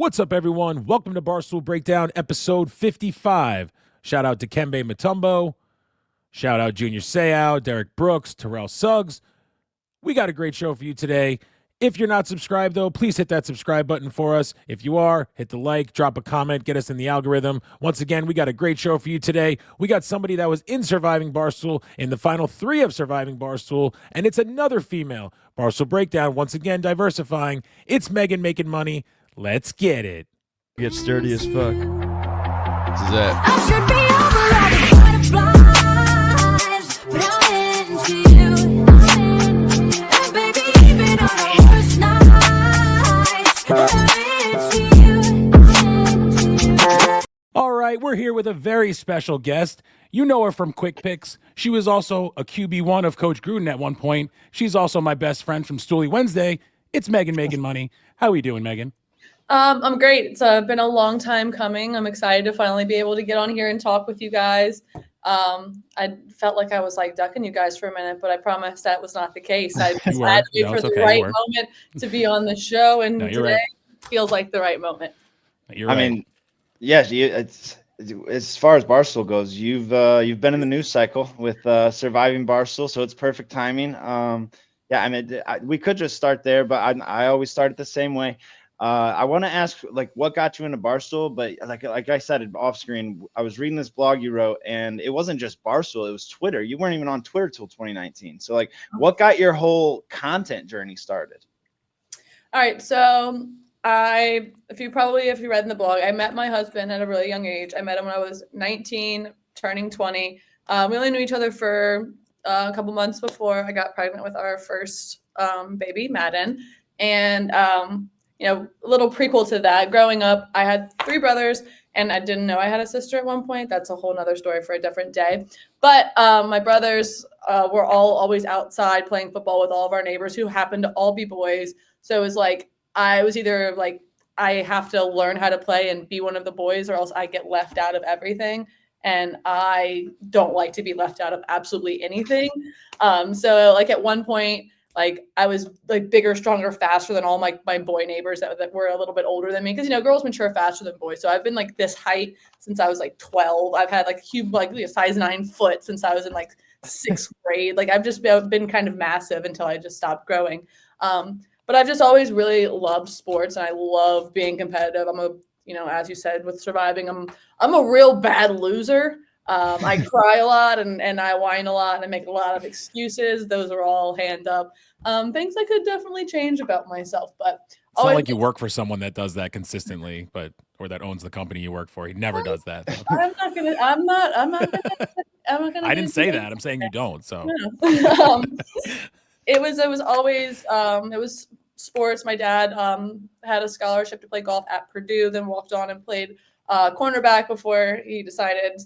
What's up, everyone? Welcome to Barstool Breakdown, episode 55. Shout out to Kembe Mutombo. Shout out Junior Seau, Derek Brooks, Terrell Suggs. We got a great show for you today. If you're not subscribed, though, please hit that subscribe button for us. If you are, hit the like, drop a comment, get us in the algorithm. Once again, we got a great show for you today. We got somebody that was in Surviving Barstool in the final 3 of Surviving Barstool, and it's another female. Barstool Breakdown, once again, diversifying. It's Megan making money. Let's get it. Get sturdy as fuck. This is it. I should be over all the butterflies, but I'm into you. And baby, even on the worst nights, I'm into you. All right, we're here with a very special guest. You know her from Quick Picks. She was also a QB1 of Coach Gruden at one point. She's also my best friend from Stoolie Wednesday. It's Megan making money. How are you doing, Megan? I'm great. It's been a long time coming. I'm excited to finally be able to get on here and talk with you guys. I felt like I was like ducking you guys for a minute, but I promise that was not the case. I just had to wait for the right moment to be on the show, and today feels like the right moment. You're right. I mean, yes, it's as far as Barstool goes, you've been in the news cycle with Surviving Barstool, so it's perfect timing. Yeah, I mean, we could just start there, but I always start it the same way. I want to ask, like, what got you into Barstool? But like I said off screen, I was reading this blog you wrote, and it wasn't just Barstool; it was Twitter. You weren't even on Twitter till 2019. So, like, what got your whole content journey started? All right, so if you read in the blog, I met my husband at a really young age. I met him when I was 19, turning 20. We only knew each other for a couple months before I got pregnant with our first baby, Madden, and a little prequel to that. Growing up, I had 3 brothers, and I didn't know I had a sister at one point. That's a whole nother story for a different day. But my brothers were always outside playing football with all of our neighbors who happened to all be boys. So it was like, I was either like, I have to learn how to play and be one of the boys, or else I get left out of everything. And I don't like to be left out of absolutely anything. So like at one point, like I was like bigger, stronger, faster than all my boy neighbors that were a little bit older than me. Because, girls mature faster than boys. So I've been like this height since I was like 12. I've had like a size 9 foot since I was in like 6th grade. Like I've just been kind of massive until I just stopped growing. But I've just always really loved sports, and I love being competitive. As you said, with Surviving, I'm a real bad loser. I cry a lot and I whine a lot and I make a lot of excuses. Those are all hand up. Things I could definitely change about myself, but it's not like you work for someone that does that consistently, or that owns the company you work for. He never does that. I'm not gonna. I didn't say that. I'm saying you don't. So no. It was always it was sports. My dad had a scholarship to play golf at Purdue, then walked on and played cornerback before he decided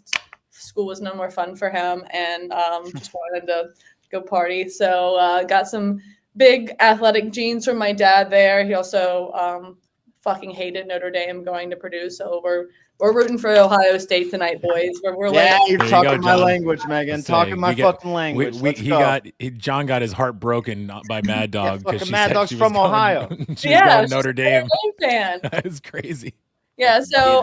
school was no more fun for him, and just wanted to go party. So got some big athletic genes from my dad there. He also fucking hated Notre Dame going to Purdue. So we're rooting for Ohio State tonight, boys. You're talking my language, Megan. Talking my fucking language. John got his heart broken by Mad Dog because Mad Dog's from Ohio. She was going to Notre Dame. Fan. That is crazy. Yeah, so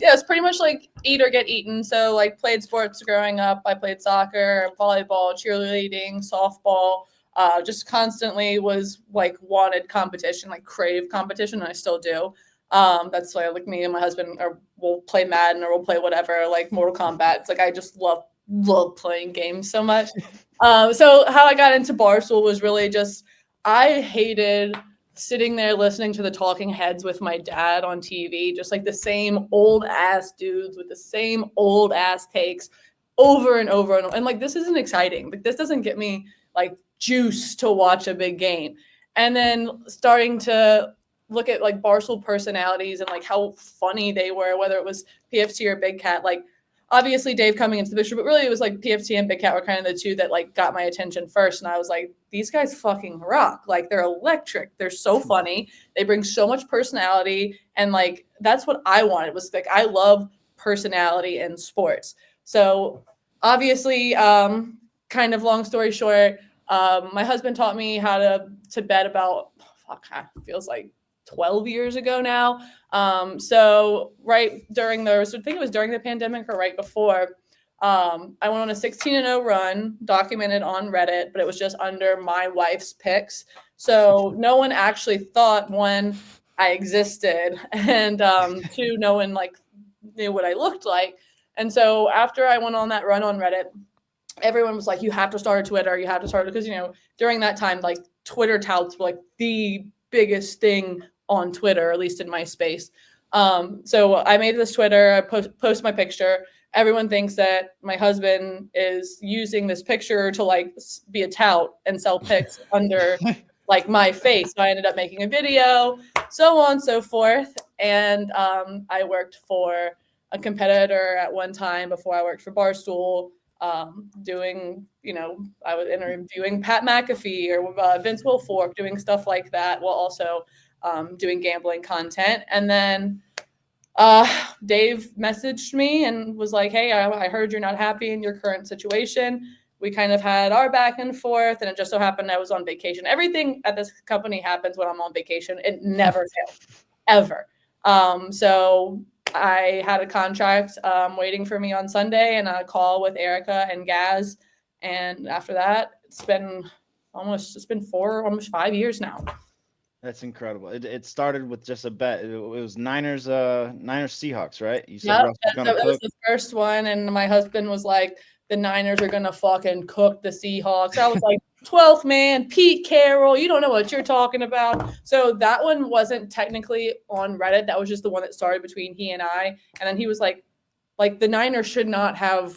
it's pretty much like eat or get eaten. So like played sports growing up. I played soccer, volleyball, cheerleading, softball. Just constantly was like wanted competition, like crave competition, and I still do. That's why like me and my husband we'll play Madden or we'll play whatever, like Mortal Kombat. It's like I just love playing games so much. So how I got into Barstool was really just I hated sitting there listening to the talking heads with my dad on TV, just like the same old ass dudes with the same old ass takes over and over and over. And like, this isn't exciting. Like, this doesn't get me like juice to watch a big game. And then starting to look at like Barstool personalities and like how funny they were, whether it was PFT or Big Cat, like obviously Dave coming into the picture, but really it was like PFT and Big Cat were kind of the two that like got my attention first. And I was like, these guys fucking rock. Like they're electric. They're so funny. They bring so much personality. And like, that's what I wanted, was like, I love personality in sports. So obviously, kind of long story short, my husband taught me how to bet about, feels like 12 years ago now. So right during I think it was during the pandemic or right before, I went on a 16-0 run, documented on Reddit, but it was just under my wife's pics. So no one actually thought, one, I existed, and two, no one like knew what I looked like. And so after I went on that run on Reddit, everyone was like, you have to start a Twitter, you have to start, because, you know, during that time, like Twitter touts were like the biggest thing on Twitter, at least in my space. So I made this Twitter, I post my picture. Everyone thinks that my husband is using this picture to like be a tout and sell pics under like my face. So I ended up making a video, so on and so forth. And I worked for a competitor at one time before I worked for Barstool, doing, you know, I was interviewing Pat McAfee or Vince Wilfork, doing stuff like that, while also doing gambling content. And then Dave messaged me and was like, hey, I heard you're not happy in your current situation. We kind of had our back and forth, and it just so happened I was on vacation. Everything at this company happens when I'm on vacation. It never fails, ever. So I had a contract waiting for me on Sunday and a call with Erica and Gaz. And after that, it's been almost 5 years now. That's incredible. It started with just a bet. It was Niners Seahawks, right? You said Yep, Russ was gonna that was cook. the first one, and my husband was like, the Niners are gonna fucking cook the Seahawks. I was like, 12th man, Pete Carroll, you don't know what you're talking about. So that one wasn't technically on Reddit. That was just the one that started between he and I. And then he was like the Niners should not have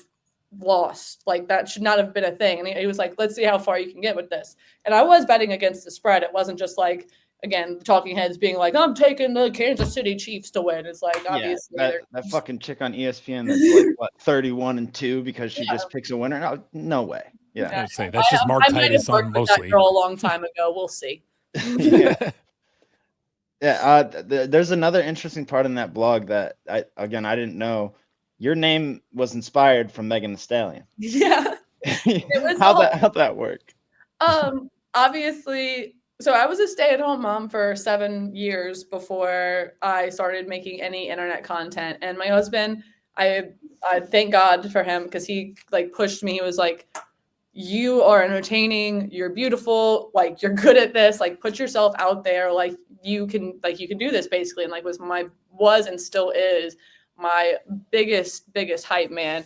lost. Like that should not have been a thing. And he was like, let's see how far you can get with this. And I was betting against the spread. It wasn't just like, again, talking heads being like, I'm taking the Kansas City Chiefs to win. It's like, obviously, that fucking chick on ESPN that's like what 31-2 because she just picks a winner. No way. Yeah, I would say that's just Mark I might have Titus worked on with that mostly. girl a long time ago. We'll see. yeah. There's another interesting part in that blog that I didn't know. Your name was inspired from Megan Thee Stallion. Yeah. How'd that work? Obviously, so I was a stay-at-home mom for 7 years before I started making any internet content. And my husband, I thank God for him, because he like pushed me. He was like, you are entertaining, you're beautiful, like you're good at this, like put yourself out there, like you can do this, basically. And like was and still is my biggest hype man.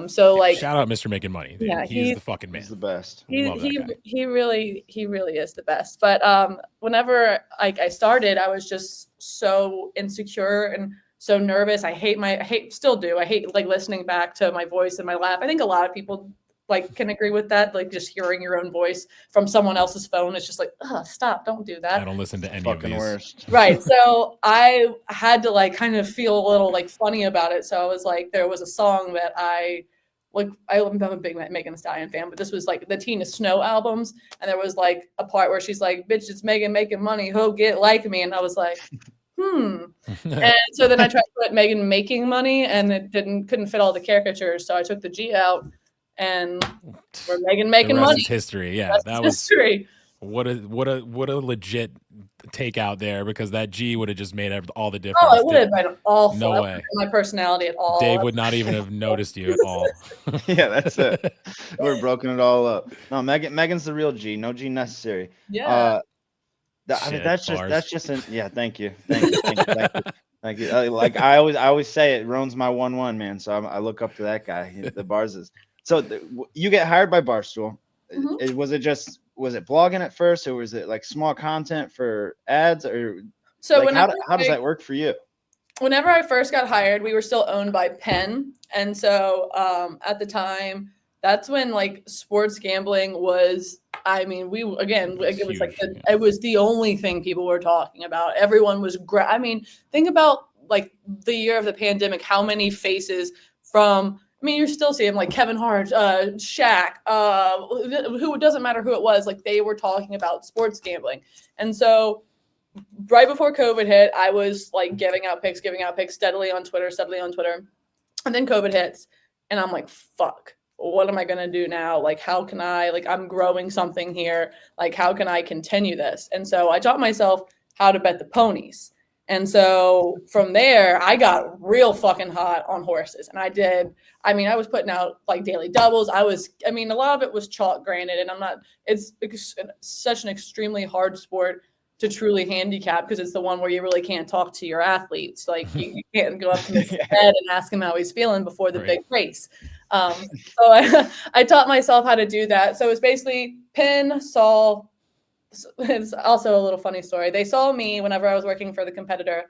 So like, shout out Mr. Making Money. Dude. Yeah, he's the fucking man. He's the best. He really is the best. But whenever like I started, I was just so insecure and so nervous. I hate like listening back to my voice and my laugh. I think a lot of people like can agree with that. Like just hearing your own voice from someone else's phone, it's just like, stop, don't do that. I don't listen to any of Fucking these. worst. Right. So I had to like kind of feel a little like funny about it. So I was like, there was a song that I'm a big Megan Thee Stallion fan, but this was like the Tina Snow albums. And there was like a part where she's like, bitch, it's Megan making money. Who'll get like me? And I was like, And so then I tried to put Megan making money, and it couldn't fit all the caricatures. So I took the G out, and we're Megan making the rest money. is history. Yeah, That's that was history. what a legit take out there, because that G would have just made all the difference. Oh, it would have been awful. No way. My personality at all. Dave would not even have noticed you at all. Yeah, that's it. We're broken it all up. No, Megan's the real G. No G necessary. Yeah. That's just yeah. Thank you. Like I always say, it Roan's my 1-1 man. So I look up to that guy. The bars is. So you get hired by Barstool. Mhm. Was it blogging at first, or was it like small content for ads, or So like, how does that work for you? Whenever I first got hired, we were still owned by Penn, and so at the time, that's when like sports gambling was. I mean, it was like it was the only thing people were talking about. Everyone was I mean, think about like the year of the pandemic. How many faces from? I mean, you're still seeing like Kevin Hart, Shaq, who it doesn't matter who it was. Like they were talking about sports gambling, and so right before COVID hit, I was like giving out picks steadily on Twitter, and then COVID hits, and I'm like, fuck. What am I going to do now? Like, how can I'm growing something here. Like, how can I continue this? And so I taught myself how to bet the ponies. And so from there, I got real fucking hot on horses. And I was putting out like daily doubles. A lot of it was chalk, granted. And it's such an extremely hard sport to truly handicap because it's the one where you really can't talk to your athletes. Like you can't go up to his head and ask him how he's feeling before the big race. So I taught myself how to do that. So it's basically it's also a little funny story. They saw me whenever I was working for the competitor,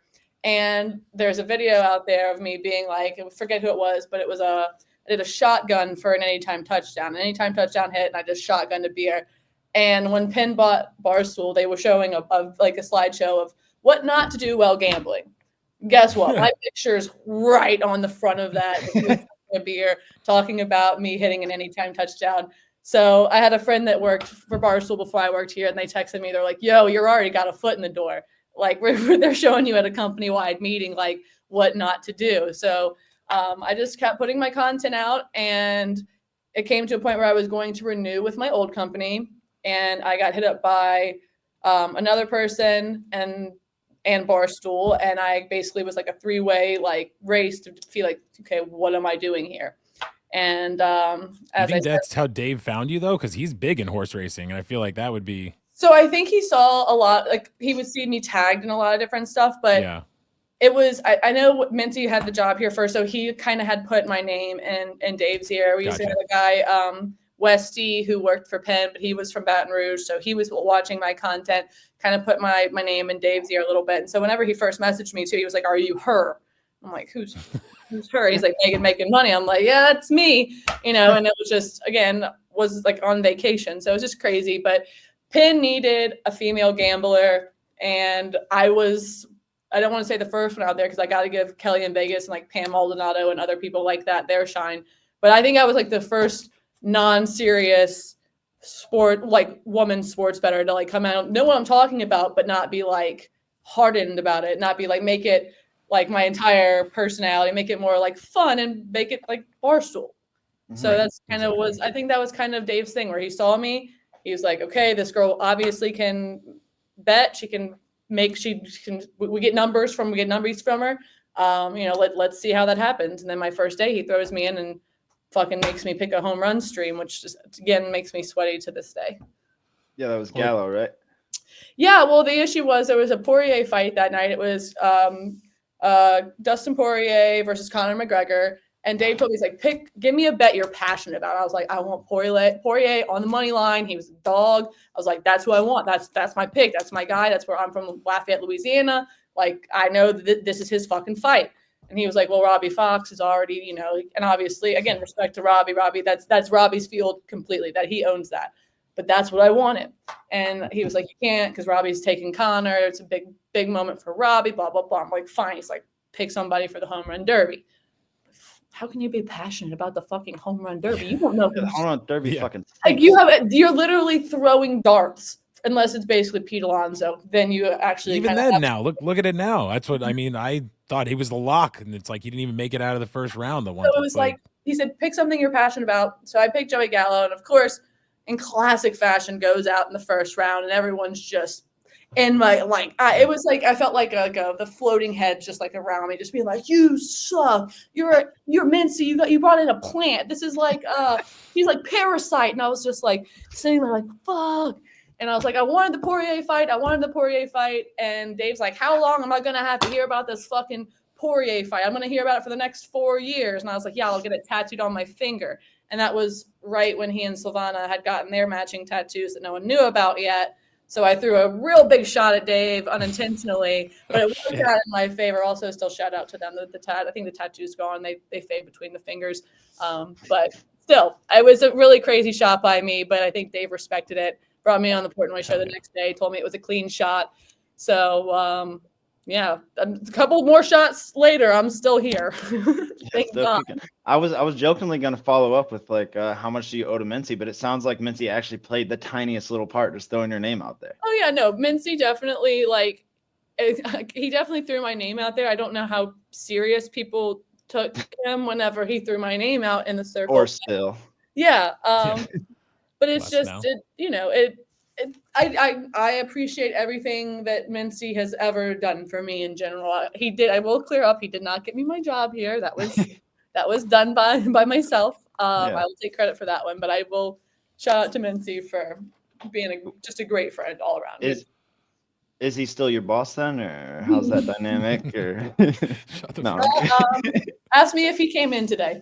and there's a video out there of me being like, I forget who it was, but I did a shotgun for an anytime touchdown. An anytime touchdown hit, and I just shotgunned a beer. And when Penn bought Barstool, they were showing a slideshow of what not to do while gambling. Guess what? My picture's right on the front of that. A beer, talking about me hitting an anytime touchdown. So I had a friend that worked for Barstool before I worked here, and they texted me. They're like, "Yo, you're already got a foot in the door. Like they're showing you at a company-wide meeting, like what not to do." So I just kept putting my content out, and it came to a point where I was going to renew with my old company, and I got hit up by another person and Barstool, and I basically was like a three-way like race to feel like, okay, what am I doing here? And I think that's how Dave found you though, because he's big in horse racing, and I feel like that would be. So I think he saw a lot, like he would see me tagged in a lot of different stuff, but yeah. It was, I know Mintzy had the job here first, so he kind of had put my name in Dave's ear. We used to have a guy, Westy, who worked for Penn, but he was from Baton Rouge, so he was watching my content, kind of put my name in Dave's ear a little bit. And so whenever he first messaged me too, he was like, "Are you her?" I'm like, who's her? He's like, Megan making money. I'm like, yeah, that's me, and it was just, again, was like on vacation. So it was just crazy. But Penn needed a female gambler, and I don't want to say the first one out there because I got to give Kelly in Vegas and like Pam Maldonado and other people like that their shine. But I think I was like the first non-serious sport, like woman sports bettor to like come out, know what I'm talking about, but not be like hardened about it, not be like, make it like my entire personality, make it more like fun and make it like Barstool. So that's kind of I think that was kind of Dave's thing where he saw me. He was like, okay, this girl obviously can bet. She can we get numbers from her. Let's see how that happens. And then my first day, he throws me in and fucking makes me pick a home run stream, which just, again, makes me sweaty to this day. Yeah, that was Gallo, right? Yeah, well, the issue was there was a Poirier fight that night. It was Dustin Poirier versus Conor McGregor. And Dave told me, he's like, give me a bet you're passionate about. I was like, I want Poirier on the money line. He was a dog. I was like, that's who I want. That's my pick. That's my guy. That's where I'm from, Lafayette, Louisiana. Like, I know that this is his fucking fight. And he was like, well, Robbie Fox is already, and obviously, again, respect to Robbie. Robbie, that's Robbie's field completely, that he owns that. But that's what I wanted. And he was like, you can't because Robbie's taking Conor. It's a big, big moment for Robbie, blah, blah, blah. I'm like, fine. He's like, pick somebody for the home run derby. How can you be passionate about the fucking home run derby? You don't know. The home run derby fucking like you're literally throwing darts, unless it's basically Pete Alonso. Then you actually even then now look at it now. That's what I mean. I thought he was the lock, and it's like he didn't even make it out of the first round. The one. So it was like he said, pick something you're passionate about. So I picked Joey Gallo, and of course, in classic fashion, goes out in the first round, and everyone's just in my it was like I felt like the floating head just like around me, just being like, "You suck. You're Mintzy. You brought in a plant. This is like he's like Parasite." And I was just like sitting there like, "Fuck." And I was like, I wanted the Poirier fight. And Dave's like, how long am I gonna have to hear about this fucking Poirier fight? I'm gonna hear about it for the next 4 years. And I was like, yeah, I'll get it tattooed on my finger. And that was right when he and Silvana had gotten their matching tattoos that no one knew about yet. So I threw a real big shot at Dave unintentionally, but it worked out in my favor. Also, still shout out to them. I think the tattoo's gone. They fade between the fingers. But still, it was a really crazy shot by me, but I think Dave respected it. Brought me on the Portnoy show the next day, told me it was a clean shot. So, a couple more shots later, I'm still here. Thank God. I was jokingly going to follow up with like how much do you owe to Mintzy, but it sounds like Mintzy actually played the tiniest little part, just throwing your name out there. Oh yeah, no, Mintzy definitely he definitely threw my name out there. I don't know how serious people took him whenever he threw my name out in the circle. Or still. Yeah. But it's just, I appreciate everything that Mintzy has ever done for me in general. He did. I will clear up. He did not get me my job here. That was done by myself. I will take credit for that one, but I will shout out to Mintzy for being just a great friend all around. Is he still your boss then, or how's that dynamic? Or no, ask me if he came in today.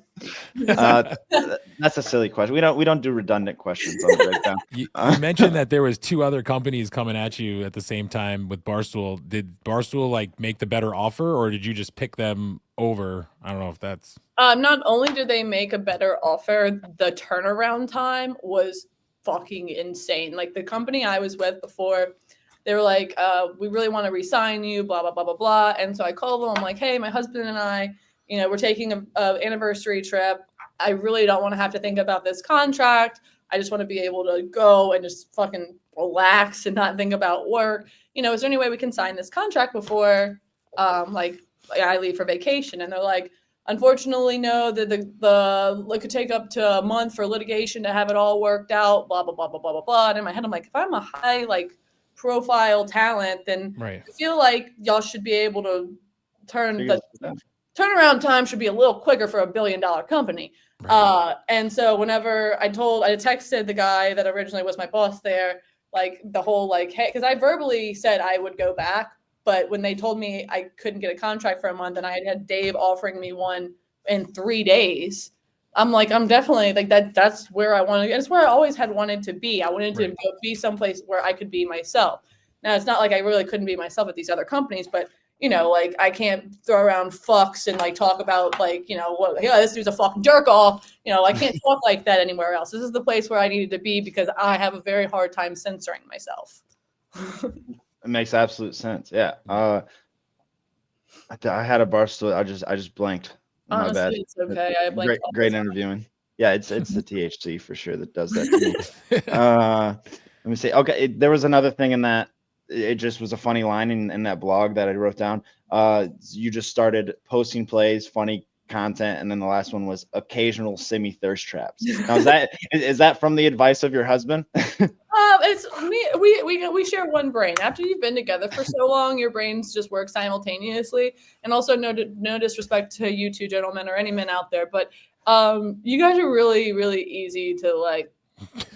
That's a silly question. We don't do redundant questions on the breakdown. You mentioned that there was 2 other companies coming at you at the same time with Barstool. Did Barstool like make the better offer, or did you just pick them over? I don't know if that's. Not only did they make a better offer, the turnaround time was fucking insane. Like the company I was with before, they were like, we really want to re-sign you, blah, blah, blah, blah, blah. And so I called them. I'm like, hey, my husband and I, we're taking an anniversary trip. I really don't want to have to think about this contract. I just want to be able to go and just fucking relax and not think about work. Is there any way we can sign this contract before like I leave for vacation? And they're like, unfortunately, no, it could take up to a month for litigation to have it all worked out, blah, blah, blah, blah, blah, blah, blah. And in my head, I'm like, if I'm a high, profile talent, then right. I feel like y'all should be able to turnaround time should be a little quicker for $1 billion company. Right. And so whenever I texted the guy that originally was my boss there, the whole hey, because I verbally said I would go back, but when they told me I couldn't get a contract for a month and I had Dave offering me one in 3 days, I'm like, I'm definitely that's where I want to. It's where I always had wanted to be. I wanted to go be someplace where I could be myself. Now, it's not like I really couldn't be myself at these other companies, but I can't throw around fucks and talk about this dude's a fucking jerk off. I can't talk like that anywhere else. This is the place where I needed to be because I have a very hard time censoring myself. It makes absolute sense. Yeah. I had a Barstool. I just blanked. Honestly, my bad. It's okay. I blanked. Great interviewing. Yeah, it's the THC for sure that does that to me. Let me see. Okay, there was another thing in that. It just was a funny line in that blog that I wrote down. You just started posting plays, funny content, and then the last one was occasional semi thirst traps. Now, is that from the advice of your husband? It's me. We share one brain. After you've been together for so long, your brains just work simultaneously. And also, no disrespect to you two gentlemen or any men out there, but you guys are really, really easy to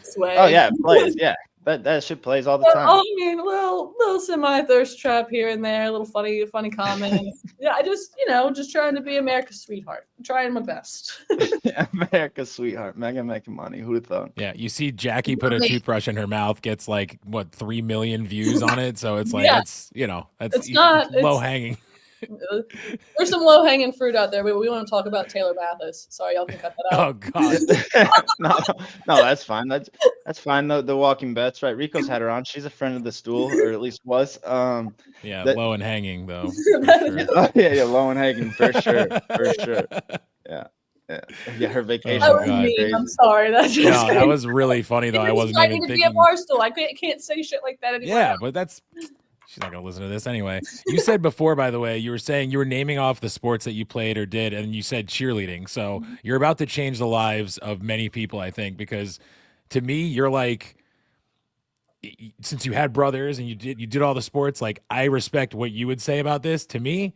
sway. Oh yeah, plays. Yeah, that shit plays all the time. I mean, little semi thirst trap here and there, little funny comments. Yeah, I just just trying to be America's sweetheart. I'm trying my best. America's sweetheart, Megan making money. Who'd have thought? Yeah, you see Jackie put a toothbrush in her mouth, gets 3 million views on it. So it's that's low hanging. There's some low hanging fruit out there. We want to talk about Taylor Mathis. Sorry, y'all can cut that out. Oh God. no, that's fine. That's fine. The Walking Bets, right? Rico's had her on. She's a friend of the stool, or at least was. Low and hanging though. Yeah, low and hanging for sure. Yeah, her vacation. That was mean. I'm sorry. That was really funny though. I wasn't even thinking. Be a Barstool. I can't say shit like that anymore. Yeah, but that's. She's not going to listen to this anyway. You said before, by the way, you were saying you were naming off the sports that you played or did, and you said cheerleading. So you're about to change the lives of many people, I think, because to me, you're since you had brothers and you did all the sports, I respect what you would say about this. To me,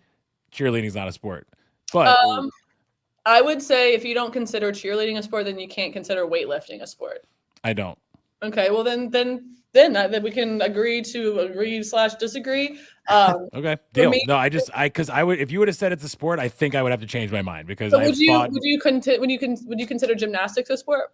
cheerleading is not a sport. But I would say if you don't consider cheerleading a sport, then you can't consider weightlifting a sport. I don't. Okay, well then we can agree/disagree. Okay, deal. No, because I would, if you would have said it's a sport, I think I would have to change my mind because would you consider gymnastics a sport?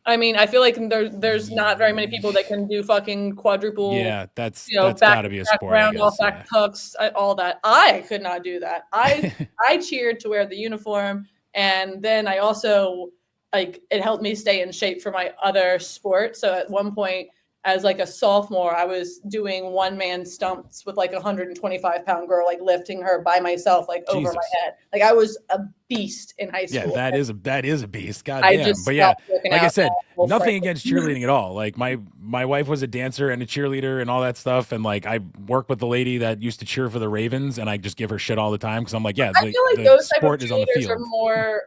I mean, I feel like there's not very many people that can do fucking quadruple. Yeah, that's got to be a sport. Round off, back tucks, all that. I could not do that. I cheered to wear the uniform, and then I also. It helped me stay in shape for my other sport. So at one point, as a sophomore, I was doing one-man stumps with 125-pound girl, lifting her by myself, over my head. I was a beast in high school. Yeah, that is a beast. God damn. But yeah, like I said, nothing against cheerleading at all. My wife was a dancer and a cheerleader and all that stuff. And I work with the lady that used to cheer for the Ravens, and I just give her shit all the time because I'm I feel like those sport is on the field. Are more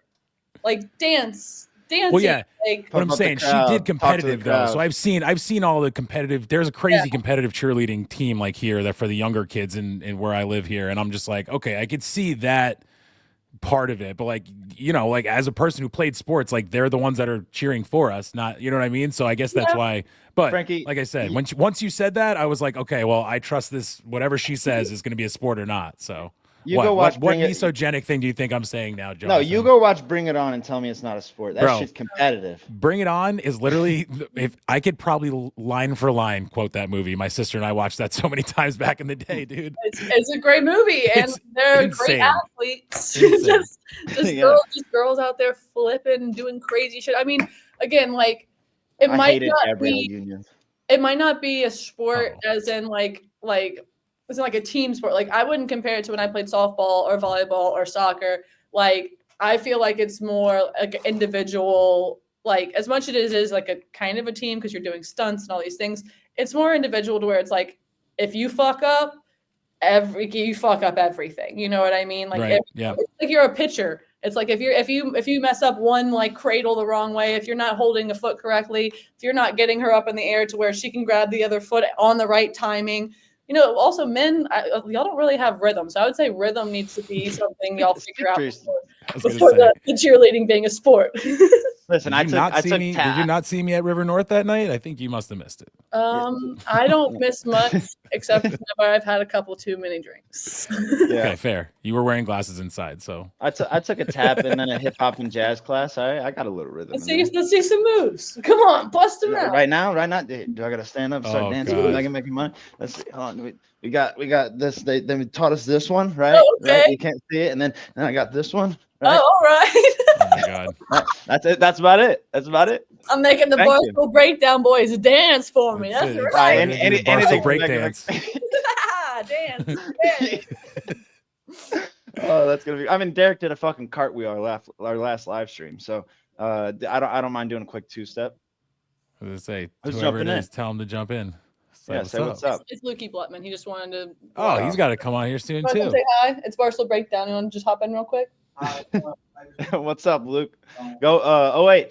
dance. dancing. Well, yeah. Like, But I'm Talk about the saying she crowd, did talk to the competitive though. crowd. So I've seen all the competitive. There's a crazy competitive cheerleading team like here that for the younger kids in where I live here, and I'm just like, okay, I could see that part of it, but like, you know, like as a person who played sports, like they're the ones that are cheering for us, not, you know what I mean? So I guess that's why. But Frankie, like I said, once you said that, I was like, okay, well, I trust this. Whatever she says is going to be a sport or not. So You go watch what Bring It- misogenic thing do you think I'm saying now, Jonathan? No, you go watch Bring It On and tell me it's not a sport. That Bro. shit's competitive. Bring It On is literally, if I could probably line for line quote that movie. My sister and I watched that so many times back in the day, dude. it's a great movie, and It's they're insane. great athletes. Insane. just Yeah. girls out there flipping, doing crazy shit. I mean, again, like it I might hated not Gabrielle be. Union. It might not be a sport Oh. as in like as in like a team sport. Like I wouldn't compare it to when I played softball or volleyball or soccer. Like I feel like it's more like an individual, like as much as it is like a kind of a team because you're doing stunts and all these things, it's more individual to where it's like if you fuck up, you fuck up everything. You know what I mean? Like Right. Yeah. it's like you're a pitcher. It's like if you mess up one like cradle the wrong way, if you're not holding a foot correctly, if you're not getting her up in the air to where she can grab the other foot on the right timing. You know, also men, y'all don't really have rhythm. So I would say rhythm needs to be something y'all figure out I was gonna before say. the cheerleading being a sport. Listen, Did you not see me? Did you tap. not see me at River North that night? I think you must have missed it. I don't miss much except whenever I've had a couple too many drinks. Yeah. Okay, fair. You were wearing glasses inside, so I took a tap and then a hip hop and jazz class. I got a little rhythm. Let's in see some moves. Come on, bust them out. Right now, do I gotta stand up, and start Oh, dancing? God. I can make money. Let's see. Hold on. We got this. They taught us this one, right? Oh, okay. Right? You can't see it, and then I got this one. Right? Oh, all right. oh my god. That's it. That's about it. That's about it. I'm making the Thank you. Barstool Breakdown boys dance for me. That's That's it. right. Any- any- Barstool anything break to make it dance. Dance. Oh, that's gonna be. I mean, Derek did a fucking cartwheel our last live stream, so I don't mind doing a quick two-step. I was gonna say, Who's whoever it jumping in? is, tell him to jump in. Yeah, say what's up. It's Lukey Blutman. He just wanted to. Oh, he's got to come on here soon You want to too. say hi? It's Barstool Breakdown. You want to just hop in real quick? What's up, Luke? Go OH.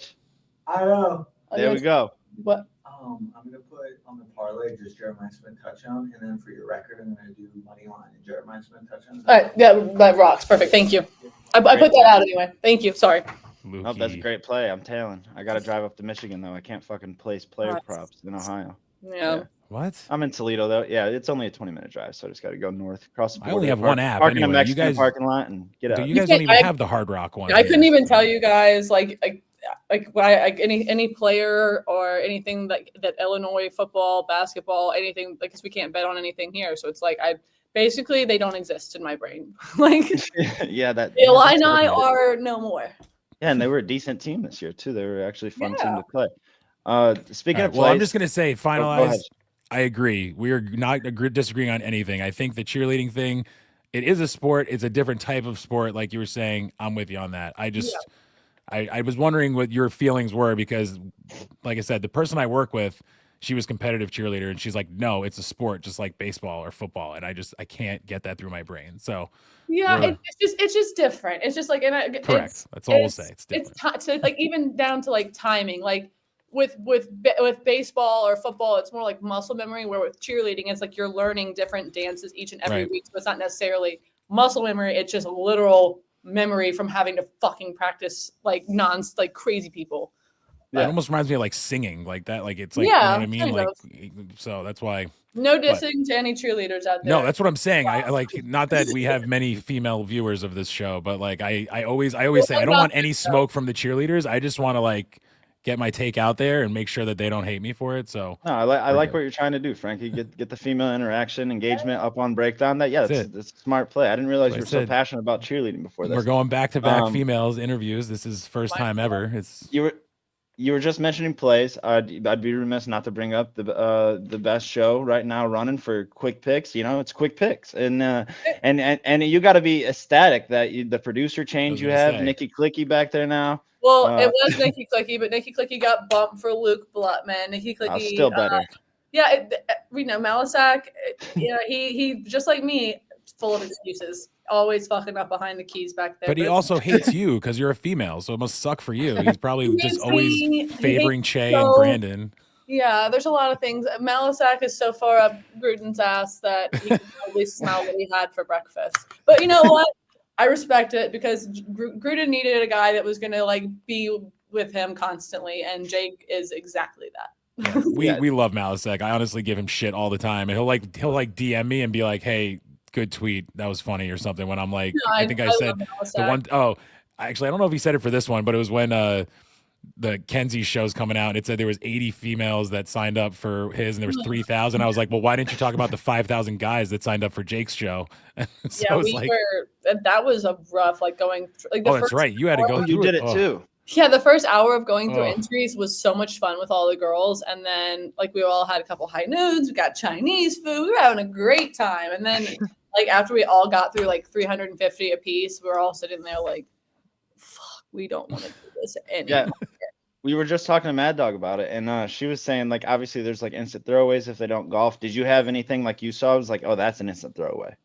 I know. There we go. What? I'm gonna put on the parlay just Jeremiah Smith touchdown, and then for your record, I'm gonna do money line and Jeremiah Smith touchdown. All right. Yeah, that rocks. Perfect. Thank you. I put that out anyway. Thank you. Sorry. Oh, that's a great play. I'm tailing. I got to drive up to Michigan though. I can't fucking place player Nice. props in Ohio. Yeah. What? I'm in Toledo though. Yeah, it's only a 20-minute drive, so I just got to go north across the I border. only have one app Park in a anyway. You Mexican guys- parking lot and get out. Dude, you You guys don't can't- even I- have the Hard Rock one. I couldn't here. even tell you guys like any player or anything that Illinois football, basketball, anything because we can't bet on anything here. So it's like basically they don't exist in my brain. Like Yeah, that. the Illini are no more. Yeah, and they were a decent team this year too. They were actually a fun team Yeah. to play. Speaking All of right, well, I'm plays- just gonna say, go finalize. ahead. I agree. We are not disagreeing on anything. I think the cheerleading thing, it is a sport. It's a different type of sport, like you were saying. I'm with you on that. I was wondering what your feelings were because, like I said, the person I work with, she was competitive cheerleader, and she's like, "No, it's a sport, just like baseball or football." And I can't get that through my brain. So Yeah, We're- it's just different. It's just like correct. That's all we'll say. It's different. so like even down to like timing, like with baseball or football, it's more like muscle memory. Where with cheerleading, it's like you're learning different dances each and every Right. week. So it's not necessarily muscle memory. It's just literal memory from having to fucking practice like crazy people. It almost reminds me of like singing, like that. Like it's like Yeah, you know what I mean. kind Like of. so that's why. No dissing to any cheerleaders out there. No, that's what I'm saying. I like not that we have many female viewers of this show, but like I always say I don't want any smoke from the cheerleaders. I just want to like get my take out there and make sure that they don't hate me for it. So No, I like what you're trying to do, Frankie. Get the female interaction, engagement up on breakdown. That's a smart play. I didn't realize That's you were what I so said. passionate about cheerleading before this. we're going back to back Um, females interviews. This is first time ever. It's You were just mentioning plays. I'd be remiss not to bring up the best show right now running for quick picks. You know, it's quick picks, and you got to be ecstatic that the producer change you gonna have, say. Nikki Clicky back there now. Well, it was Nikki Clicky, but Nikki Clicky got bumped for Luke Blutman. Nikki Clicky, Still better. we know Malisak. You know, he just like me, full of excuses. always fucking up behind the keys back there. But he also hates you because you're a female, so it must suck for you. He's probably He just hates always me. He favoring hates Che so- and Brandon. Yeah, there's a lot of things. Malisac is so far up Gruden's ass that he can probably smell what he had for breakfast. But you know what? I respect it because Gruden needed a guy that was gonna like be with him constantly, and Jake is exactly that. We love Malisac. I honestly give him shit all the time, and he'll DM me and be like, "Hey, good tweet, that was funny" or something. When I'm like, No, I think I said love the Malisac. one oh actually I don't know if he said it for this one, but it was when the Kenzie show's coming out and it said there was 80 females that signed up for his and there was 3,000. I was like, well, why didn't you talk about the 5,000 guys that signed up for Jake's show? So Yeah, it's we like, were. That was a rough like going. Like the oh, that's first right. You had to go Oh, through you did it Oh. too. Yeah, the first hour of going through Oh. entries was so much fun with all the girls. And then, like, we all had a couple high noons. We got Chinese food. We were having a great time. And then, like, after we all got through like 350 apiece, we were all sitting there like, fuck, we don't want to do this anymore. Yeah. We were just talking to Mad Dog about it, and she was saying, like, obviously there's like instant throwaways if they don't golf. Did you have anything like you saw? I was like, oh, that's an instant throwaway.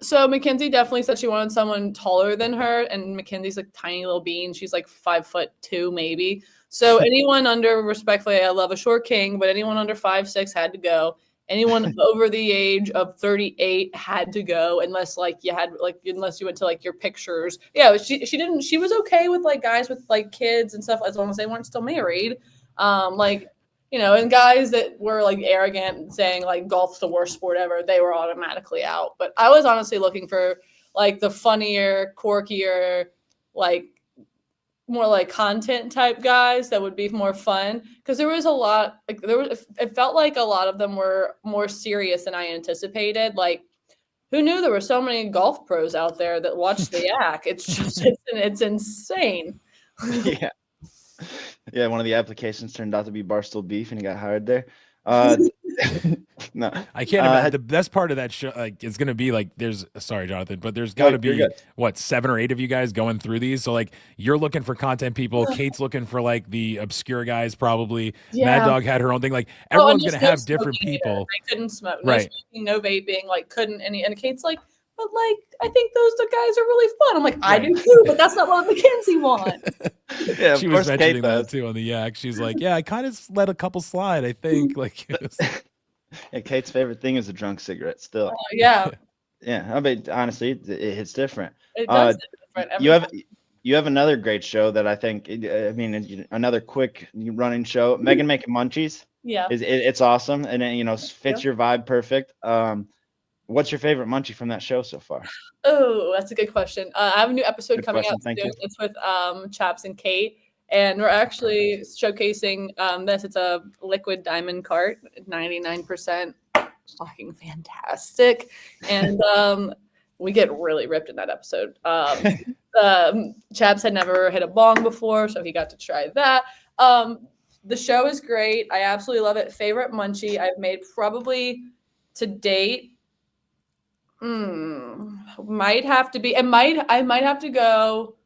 So Mackenzie definitely said she wanted someone taller than her, and Mackenzie's like tiny little bean. She's like 5'2" maybe. So anyone under, respectfully, I love a short king, but anyone under 5'6" had to go. Anyone over the age of 38 had to go, unless unless you went to like your pictures. Yeah, she was okay with like guys with like kids and stuff as long as they weren't still married. And guys that were like arrogant and saying like golf's the worst sport ever, they were automatically out. But I was honestly looking for like the funnier, quirkier, like more like content type guys that would be more fun, because there was a lot like it felt like a lot of them were more serious than I anticipated. Like, who knew there were so many golf pros out there that watched the act? It's just it's insane. Yeah. Yeah, one of the applications turned out to be Barstool Beef, and he got hired there. No, I can't imagine. The best part of that show is going to be like, sorry, Jonathan, but there's got to you're be good. what, 7 or 8 of you guys going through these. So like, you're looking for content people. Kate's looking for like the obscure guys, probably. Mad Dog had her own thing. Like, everyone's going to have different people. I couldn't smoke. No Right. smoking, no vaping. Like, couldn't any. And Kate's like, but like, I think those two guys are really fun. I'm like, I do too, but that's not what Mackenzie wants. Yeah, She of was course Kate mentioning that does. too on the yak. She's like, yeah, I kind of let a couple slide, I think. Like, it was- Yeah, Kate's favorite thing is a drunk cigarette. Still, Yeah, yeah. I mean, honestly, it hits different. it does. It's different every time. You have another great show that I think. I mean, another quick running show. Makin Munchies. Yeah. It's awesome, and it fits your vibe perfect. What's your favorite munchie from that show so far? Oh, that's a good question. I have a new episode Good coming question, out thank soon. you. It's with Chaps and Kate, and we're actually showcasing this. It's a liquid diamond cart, 99%, fucking fantastic, and we get really ripped in that episode. Chaps had never hit a bong before, so he got to try that. The show is great. I absolutely love it. Favorite munchie I've made probably to date. Might have to be. I might have to go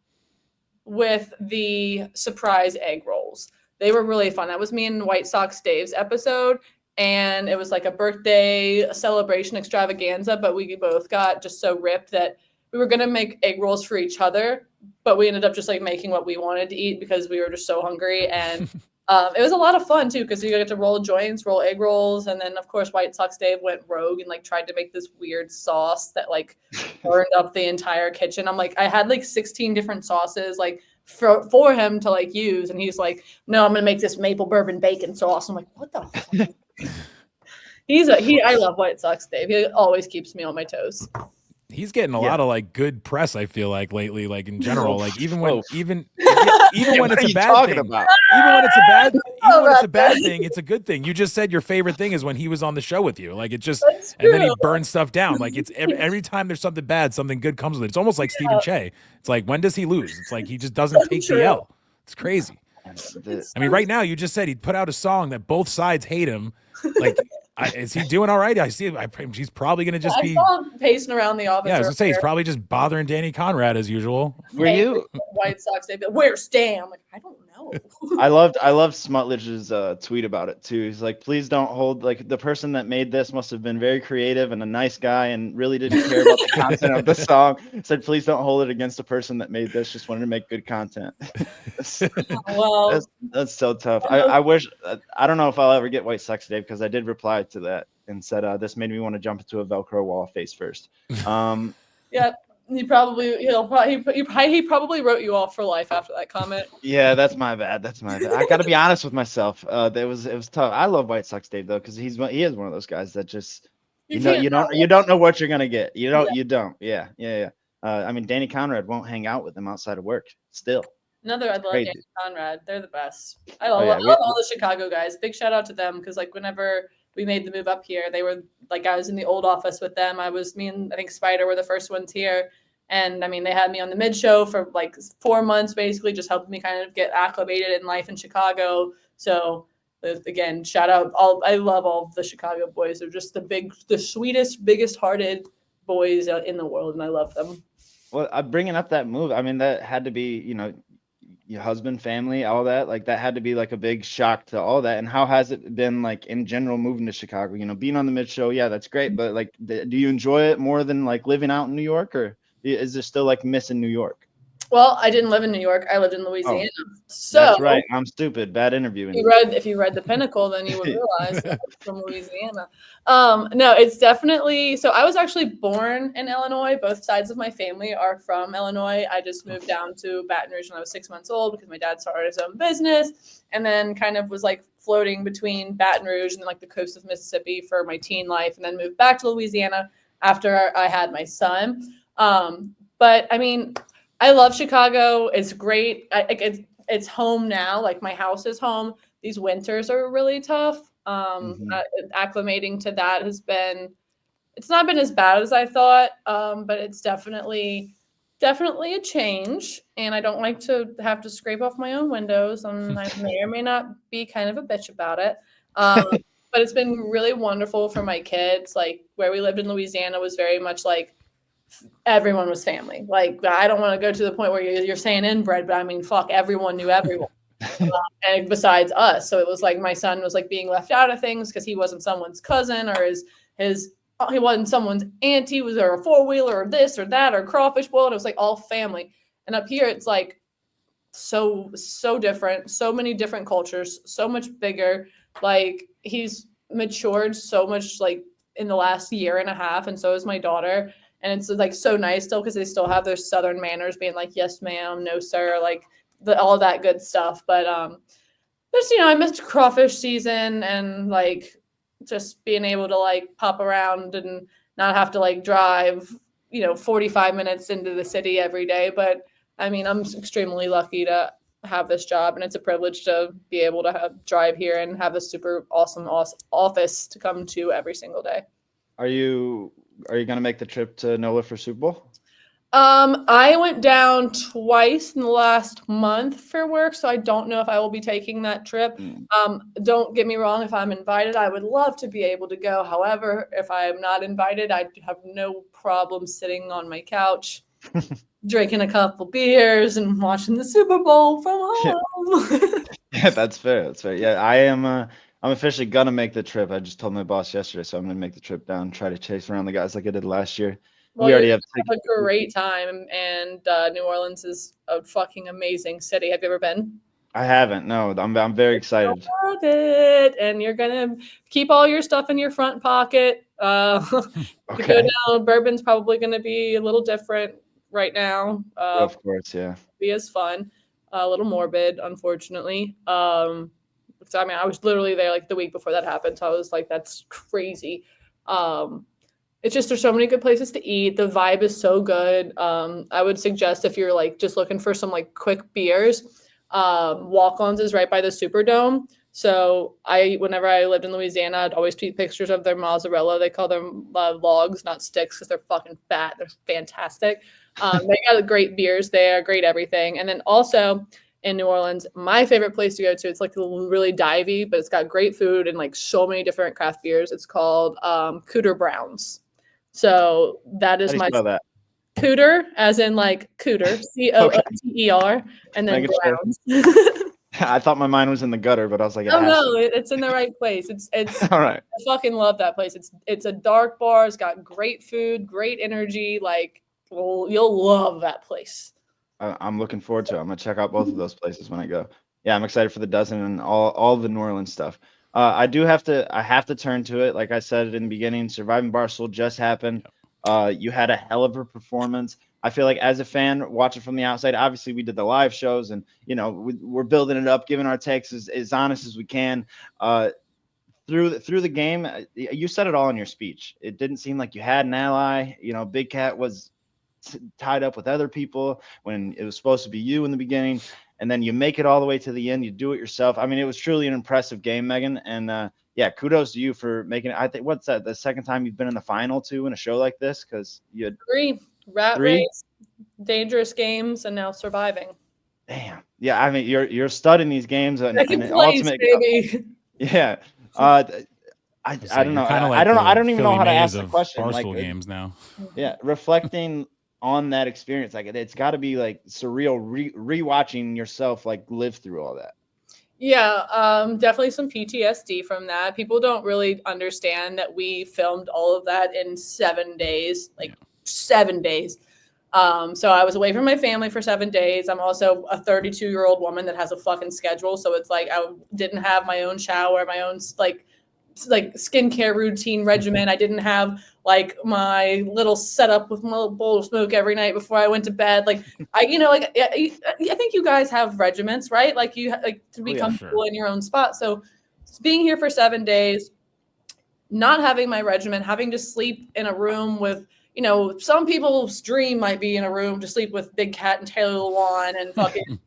with the surprise egg rolls. They were really fun. That was me and White Sox Dave's episode, and it was like a birthday celebration extravaganza. But we both got just so ripped that we were gonna make egg rolls for each other, but we ended up just like making what we wanted to eat because we were just so hungry. And it was a lot of fun too, because you get to roll joints, roll egg rolls, and then of course White Sox Dave went rogue and like tried to make this weird sauce that like burned up the entire kitchen. I'm like, I had like 16 different sauces like for him to like use, and he's like, no, I'm gonna make this maple bourbon bacon sauce. I'm like, what the fuck? I love White Sox Dave. He always keeps me on my toes. he's getting a lot of like good press, I feel like, lately, like in general, like even when Whoa. even Yeah, when what it's are a you bad talking thing. about? Even when it's a bad that. thing, it's a good thing. You just said your favorite thing is when he was on the show with you. Like, it just, That's and then he true. burns stuff down. Like, it's every time there's something bad, something good comes with it. It's almost like Stephen Che. It's like, when does he lose? It's like he just doesn't take True. the L. It's crazy. The- I mean, right now you just said he put out a song that both sides hate him. Like, is he doing all right? I see. He's probably gonna just I be. saw him pacing around the office. Yeah, I was gonna say he's earlier. probably just bothering Danny Conrad as usual. Were you? White Sox Dave? Where's Stan? I'm like, I don't know. No. I loved Smutledge's tweet about it too. He's like, please don't hold, like, the person that made this must have been very creative and a nice guy and really didn't care about the content of the song. Said, please don't hold it against the person that made this. Just wanted to make good content. Well, That's so tough. I wish, I don't know if I'll ever get White Sox Dave, because I did reply to that and said, this made me want to jump into a Velcro wall face first. yeah, he probably wrote you off for life after that comment. Yeah, that's my bad. I got to be honest with myself. It was tough. I love White Sox Dave though, because he is one of those guys that just you don't know what you're gonna get. You don't. Yeah. I mean, Danny Conrad won't hang out with him outside of work. Still, I love Great Danny dude. Conrad. They're the best. yeah, I love all the Chicago guys. Big shout out to them because like whenever we made the move up here, they were like I was in the old office with them. Me and I think Spider were the first ones here. And I mean, they had me on the mid show for like 4 months, basically, just helping me kind of get acclimated in life in Chicago. So again, shout out I love all the Chicago boys. They're just the sweetest, biggest hearted boys in the world, and I love them. Well, bringing up that move, I mean, that had to be, your husband, family, all that. Like that had to be like a big shock to all that. And how has it been like in general moving to Chicago? Being on the mid show, yeah, that's great. But like, do you enjoy it more than like living out in New York, or is there still like missing New York? Well, I didn't live in New York. I lived in Louisiana. So That's right. I'm stupid. Bad interviewing. if you read the Pinnacle, then you would realize that it's from Louisiana. No, it's definitely so. I was actually born in Illinois. Both sides of my family are from Illinois. I just moved down to Baton Rouge when I was 6 months old because my dad started his own business, and then kind of was like floating between Baton Rouge and like the coast of Mississippi for my teen life, and then moved back to Louisiana after I had my son. But I mean, I love Chicago. It's great. It's home now. Like my house is home. These winters are really tough. Acclimating to that it's not been as bad as I thought. But it's definitely a change. And I don't like to have to scrape off my own windows. And I may or may not be kind of a bitch about it. But it's been really wonderful for my kids. Like where we lived in Louisiana was very much like everyone was family. Like I don't want to go to the point where you're saying inbred, but I mean, fuck, everyone knew everyone. And besides us, so it was like my son was like being left out of things because he wasn't someone's cousin or he wasn't someone's auntie. Was there a 4-wheeler or this or that or crawfish boil? And it was like all family. And up here, it's like so different, so many different cultures, so much bigger. Like he's matured so much like in the last year and a half, and so is my daughter. And it's like so nice still because they still have their Southern manners, being like, yes, ma'am, no, sir, like all that good stuff. But just, I missed crawfish season and like just being able to like pop around and not have to like drive, 45 minutes into the city every day. But I mean, I'm extremely lucky to have this job, and it's a privilege to be able to drive here and have a super awesome office to come to every single day. Are you going to make the trip to NOLA for Super Bowl? I went down twice in the last month for work, so I don't know if I will be taking that trip. Don't get me wrong. If I'm invited, I would love to be able to go. However, if I am not invited, I have no problem sitting on my couch, drinking a couple beers and watching the Super Bowl from home. Yeah, that's fair. Yeah, I am. I'm officially gonna make the trip. I just told my boss yesterday, so I'm gonna make the trip down, try to chase around the guys like I did last year. Well, We already have a great time, and New Orleans is a fucking amazing city. Have you ever been? I haven't. No, I'm very excited. Love it, and you're gonna keep all your stuff in your front pocket. You go down, bourbon's probably gonna be a little different right now. Of course, yeah. Be as fun, a little morbid, unfortunately. So I mean, I was literally there like the week before that happened, so I was like, that's crazy. It's just there's so many good places to eat. The vibe is so good. I would suggest if you're like just looking for some like quick beers, Walk-On's is right by the Superdome. So whenever I lived in Louisiana, I'd always tweet pictures of their mozzarella. They call them logs, not sticks, because they're fucking fat. They're fantastic. They got great beers there, great everything. And then also in New Orleans, my favorite place to go to, it's like really divey, but it's got great food and like so many different craft beers. It's called Cooter Browns. So that is my that. Cooter, as in like Cooter, Cooter, and then Browns. I thought my mind was in the gutter, but I was like, it Oh has no, to. it's in the right place. It's All right. I fucking love that place. It's a dark bar. It's got great food, great energy. Like, well, you'll love that place. I'm looking forward to it. I'm gonna check out both of those places when I go. Yeah, I'm excited for the dozen and all the New Orleans stuff. I have to turn to it. Like I said in the beginning, Surviving Barstool just happened. You had a hell of a performance. I feel like as a fan watching from the outside, obviously we did the live shows and we're building it up, giving our takes as honest as we can. Through the game, you said it all in your speech. It didn't seem like you had an ally. Big Cat was tied up with other people when it was supposed to be you in the beginning, and then you make it all the way to the end. You do it yourself. I mean, it was truly an impressive game, Megan. And yeah, kudos to you for making it. I think what's that? The second time you've been in the final too in a show like this, because you had 3 rat three. race, dangerous games, and now surviving. Damn. Yeah, I mean, you're a stud in these games, and Second an place, ultimate. baby. Yeah. I don't know. Kind of like I don't know. I the don't even Philly know how to Mays ask the of question. Barstool Games now. Yeah, reflecting on that experience, like it's got to be like surreal rewatching yourself like live through all that. Yeah, definitely some PTSD from that. People don't really understand that we filmed all of that in 7 days, like 7 days. So I was away from my family for 7 days. I'm also a 32-year-old woman that has a fucking schedule. So it's like I didn't have my own shower, my own like skincare routine regimen. I didn't have like my little setup with my little bowl of smoke every night before I went to bed. Like I think you guys have regiments, right? Like you like to be comfortable in your own spot. So being here for 7 days, not having my regimen, having to sleep in a room with, some people's dream might be in a room to sleep with Big Cat and Taylor Lewan and fucking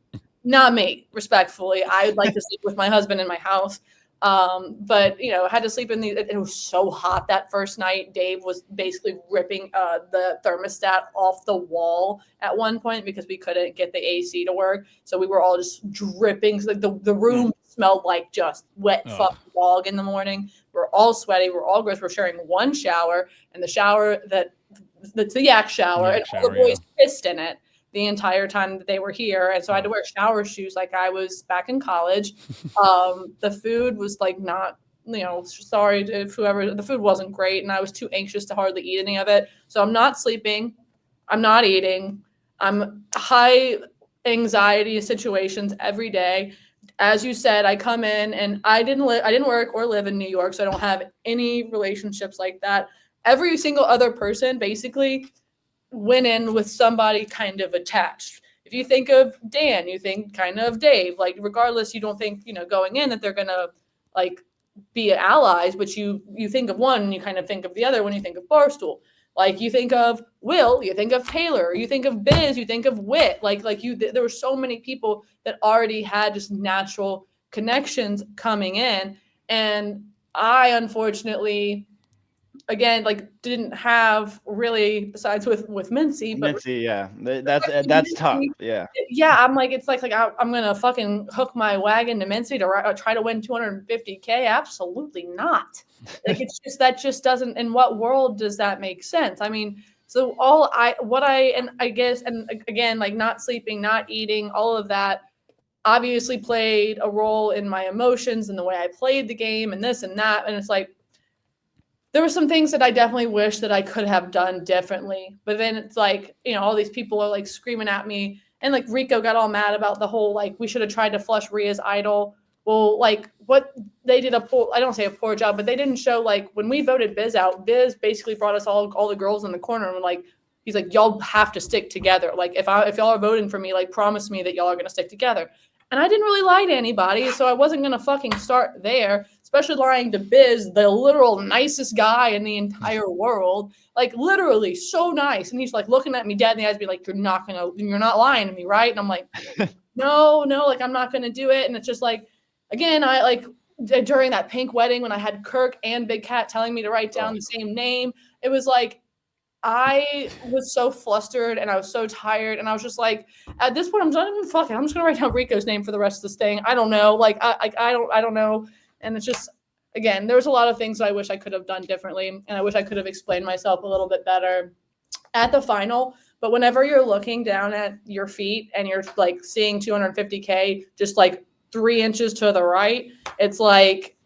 not me, respectfully. I would like to sleep with my husband in my house. But had to sleep in it was so hot that first night. Dave was basically ripping the thermostat off the wall at one point because we couldn't get the AC to work. So we were all just dripping. Like the room smelled like just wet fucking dog in the morning. We're all sweaty. We're all gross. We're sharing one shower, and the shower that's the yak shower, and all the boys pissed in it the entire time that they were here. And so I had to wear shower shoes like I was back in college. The food was like not, sorry if whoever, the food wasn't great. And I was too anxious to hardly eat any of it. So I'm not sleeping. I'm not eating. I'm high anxiety situations every day. As you said, I come in and I didn't work or live in New York. So I don't have any relationships like that. Every single other person basically went in with somebody kind of attached. If you think of Dan, you think kind of Dave. Like regardless, you don't think going in that they're gonna like be allies, but you think of one and you kind of think of the other when you think of Barstool. Like you think of Will, you think of Taylor, you think of Biz, you think of Wit. There were so many people that already had just natural connections coming in, and I unfortunately, again, didn't have really, besides with Mintzy, but Mintzy, yeah, that's tough. Yeah, I'm like, it's like I'm gonna fucking hook my wagon to Mintzy to try to win 250K. Absolutely not. It's just that just doesn't. In what world does that make sense? I mean, so I guess, and again, like not sleeping, not eating, all of that obviously played a role in my emotions and the way I played the game and this and that, and it's like, there were some things that I definitely wish that I could have done differently. But then it's like, all these people are like screaming at me. And like Rico got all mad about the whole, like, we should have tried to flush Rhea's idol. Well, like what they did I don't say a poor job, but they didn't show, like, when we voted Biz out, Biz basically brought us all the girls in the corner and like, he's like, y'all have to stick together. Like if y'all are voting for me, like promise me that y'all are going to stick together. And I didn't really lie to anybody, so I wasn't going to fucking start there, especially lying to Biz, the literal nicest guy in the entire world. Like, literally so nice. And he's, like, looking at me dead in the eyes, be like, you're not lying to me, right? And I'm like, no, like, I'm not going to do it. And it's just like, again, I, like, during that pink wedding when I had Kirk and Big Cat telling me to write down the same name, it was like, I was so flustered and I was so tired, and I was just like, at this point, I'm just gonna write down Rico's name for the rest of this thing. I don't know, like I don't know, and it's just, again, there was a lot of things that I wish I could have done differently, and I wish I could have explained myself a little bit better at the final. But whenever you're looking down at your feet and you're like seeing 250K just like 3 inches to the right, it's like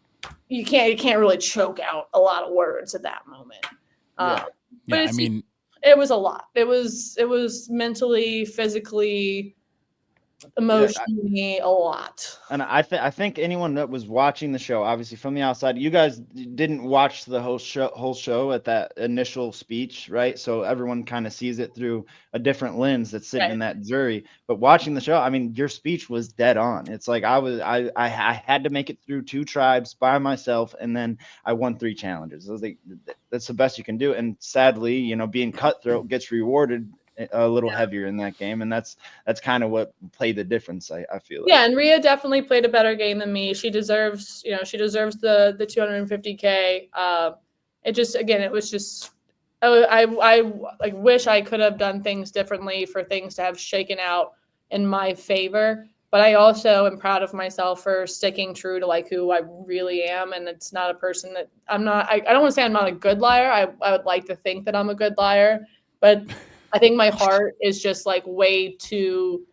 you can't really choke out a lot of words at that moment. Yeah. But Yeah, I it's, mean, it was a lot. It was mentally, physically, emotionally a lot. And I think anyone that was watching the show, obviously from the outside, you guys didn't watch the whole show at that initial speech, right? So everyone kind of sees it through a different lens that's sitting in that jury. But watching the show, I mean, your speech was dead on. It's like I had to make it through 2 tribes by myself, and then I won 3 challenges. I was like, that's the best you can do. And sadly, you know, being cutthroat gets rewarded a little heavier in that game, and that's kind of what played the difference. I feel like. Yeah, and Rhea definitely played a better game than me. She deserves, she deserves the 250K. It just, again, it was just, I like wish I could have done things differently for things to have shaken out in my favor. But I also am proud of myself for sticking true to like who I really am, and it's not a person that I'm not. I don't want to say I'm not a good liar. I would like to think that I'm a good liar, but I think my heart is just like way too.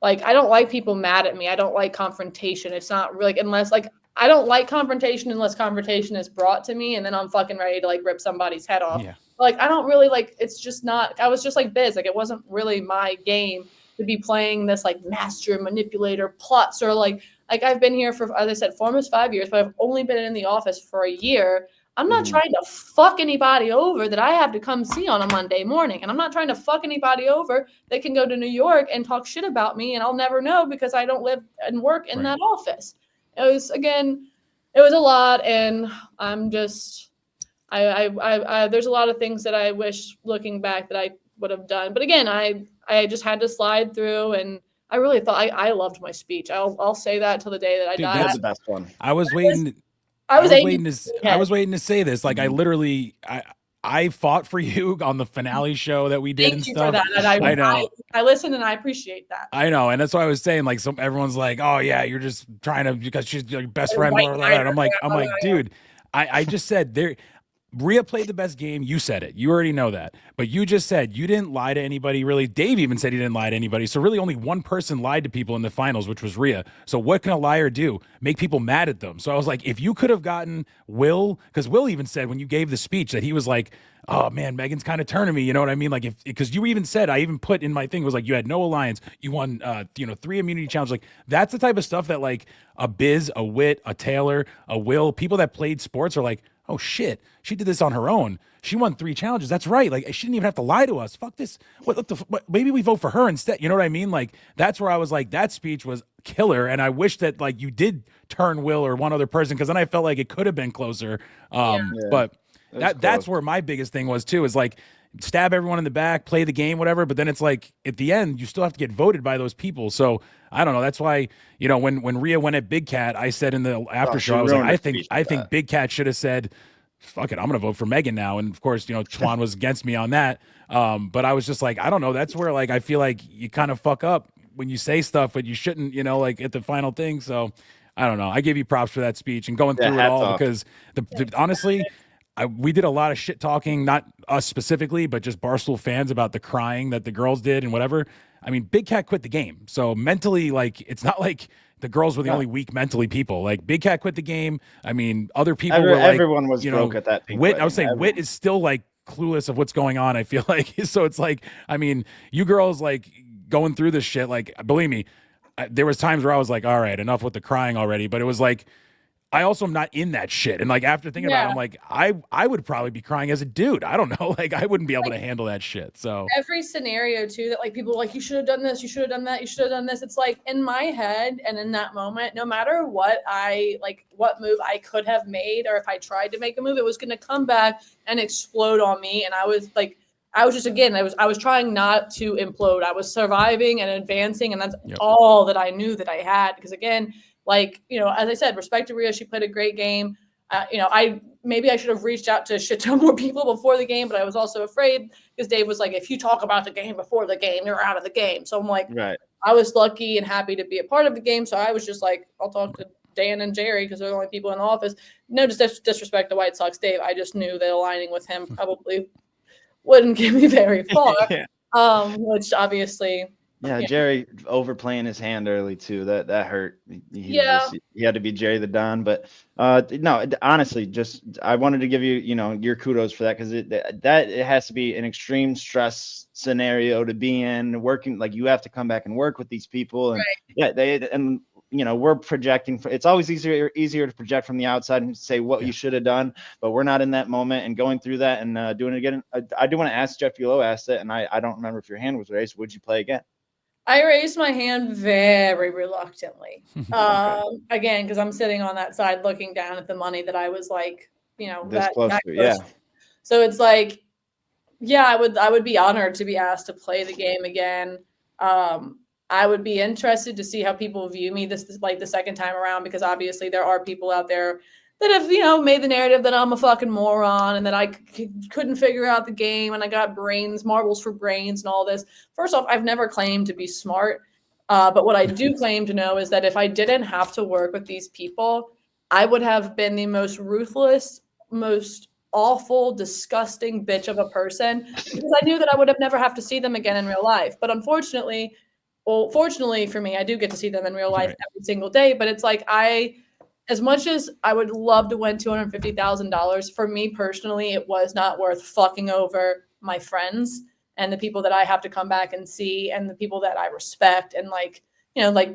Like, I don't like people mad at me. I don't like confrontation. It's not really, unless like, I don't like confrontation unless confrontation is brought to me and then I'm fucking ready to like rip somebody's head off. Yeah. Like, I don't really like, it's just not, I was just like Biz. Like, it wasn't really my game to be playing this like master manipulator plots or like I've been here for, as I said, for almost 5 years, but I've only been in the office for a year. I'm not trying to fuck anybody over that I have to come see on a Monday morning. And I'm not trying to fuck anybody over that can go to New York and talk shit about me and I'll never know because I don't live and work in that office. It was, again, it was a lot. And I'm just, there's a lot of things that I wish looking back that I would have done. But again, I just had to slide through, and I really thought I loved my speech. I'll say that till the day that I die. That's the best one. I was waiting. I was waiting to say this. Like, I literally, I fought for you on the finale show that we did Thank and you stuff. for that. And I know. I listen and I appreciate that. I know, and that's why I was saying, like, everyone's like, "Oh yeah, you're just trying to because she's your best friend." White Blah, blah, blah. And I'm like, lighter. dude, I just said there. Rhea played the best game. You said it. You already know that. But you just said you didn't lie to anybody, really. Dave even said he didn't lie to anybody. So really only one person lied to people in the finals, which was Rhea. So what can a liar do? Make people mad at them. So I was like, if you could have gotten Will, because Will even said when you gave the speech that he was like, oh man, Megan's kind of turning me. You know what I mean? Like, because you even said, I even put in my thing, was like, you had no alliance. You won, 3 immunity challenges. Like, that's the type of stuff that like a Biz, a Wit, a Taylor, a Will, people that played sports are like, oh shit, she did this on her own. She won 3 challenges. That's right. Like, she didn't even have to lie to us. Fuck this. What, maybe we vote for her instead. You know what I mean? Like, that's where I was like, that speech was killer. And I wish that like you did turn Will or one other person, because then I felt like it could have been closer. But that's where my biggest thing was too, is like, stab everyone in the back, play the game, whatever. But then it's like at the end, you still have to get voted by those people. So I don't know. That's why, when Rhea went at Big Cat, I said in the after show, I was like, I think Big Cat should have said, fuck it, I'm going to vote for Megan now. And of course, Chwan was against me on that. But I was just like, I don't know. That's where like, I feel like you kind of fuck up when you say stuff, but you shouldn't, like at the final thing. So I don't know. I give you props for that speech and going through it all, because honestly, we did a lot of shit talking, not us specifically, but just Barstool fans about the crying that the girls did and whatever. I mean, Big Cat quit the game. So mentally, like, it's not like the girls were the only weak mentally people. Like, Big Cat quit the game. I mean, other people were like, everyone was broke at that pink Wit, wedding. I would say Wit is still like clueless of what's going on, I feel like. So it's like, I mean, you girls like going through this shit, like, believe me, there was times where I was like, all right, enough with the crying already. But it was like, I also am not in that shit. And like, after thinking about it, I'm like, I would probably be crying as a dude. I don't know. Like, I wouldn't be able to handle that shit. So every scenario too, that like people are like, you should have done this, you should have done that, you should have done this. It's like in my head and in that moment, no matter what what move I could have made, or if I tried to make a move, it was going to come back and explode on me. And I was like, I was trying not to implode. I was surviving and advancing. And that's all that I knew that I had. Because again, like, as I said, respect to Rhea, she played a great game. Maybe I should have reached out to a shit ton more people before the game, but I was also afraid because Dave was like, if you talk about the game before the game, you're out of the game. So I'm like, I was lucky and happy to be a part of the game. So I was just like, I'll talk to Dan and Jerry because they're the only people in the office. No disrespect to White Sox Dave. I just knew that aligning with him probably wouldn't get me very far, which obviously Yeah, Yeah. Jerry overplaying his hand early too. That hurt. Yeah. He had to be Jerry the Don. But no, honestly, just I wanted to give you your kudos for that, because it has to be an extreme stress scenario to be in. Working, like, you have to come back and work with these people, and we're projecting. It's always easier to project from the outside and say what you should have done, but we're not in that moment and going through that and doing it again. I do want to ask, Jeff Lowe asked it, and I don't remember if your hand was raised. Would you play again? I raised my hand very reluctantly. Again, because I'm sitting on that side looking down at the money that I was like, This close to, yeah. So it's like, yeah, I would be honored to be asked to play the game again. I would be interested to see how people view me this like the second time around, because obviously there are people out there that have made the narrative that I'm a fucking moron and that I couldn't figure out the game and I got marbles for brains and all this. First off, I've never claimed to be smart, but what I do claim to know is that if I didn't have to work with these people, I would have been the most ruthless, most awful, disgusting bitch of a person, because I knew that I would have never have to see them again in real life. But unfortunately, fortunately for me, I do get to see them in real life every single day. But it's like as much as I would love to win $250,000, for me personally, it was not worth fucking over my friends and the people that I have to come back and see and the people that I respect. And like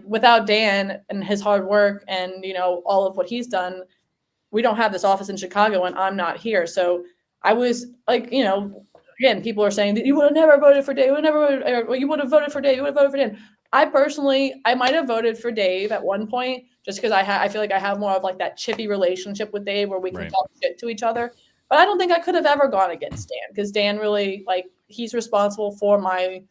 without Dan and his hard work and, all of what he's done, we don't have this office in Chicago and I'm not here. So I was like, again, people are saying that you would have never voted for Dave. You would have voted for Dave. You would have voted for Dan. I might have voted for Dave at one point just because I feel like I have more of like that chippy relationship with Dave where we can talk shit to each other. But I don't think I could have ever gone against Dan, because Dan really, he's responsible for my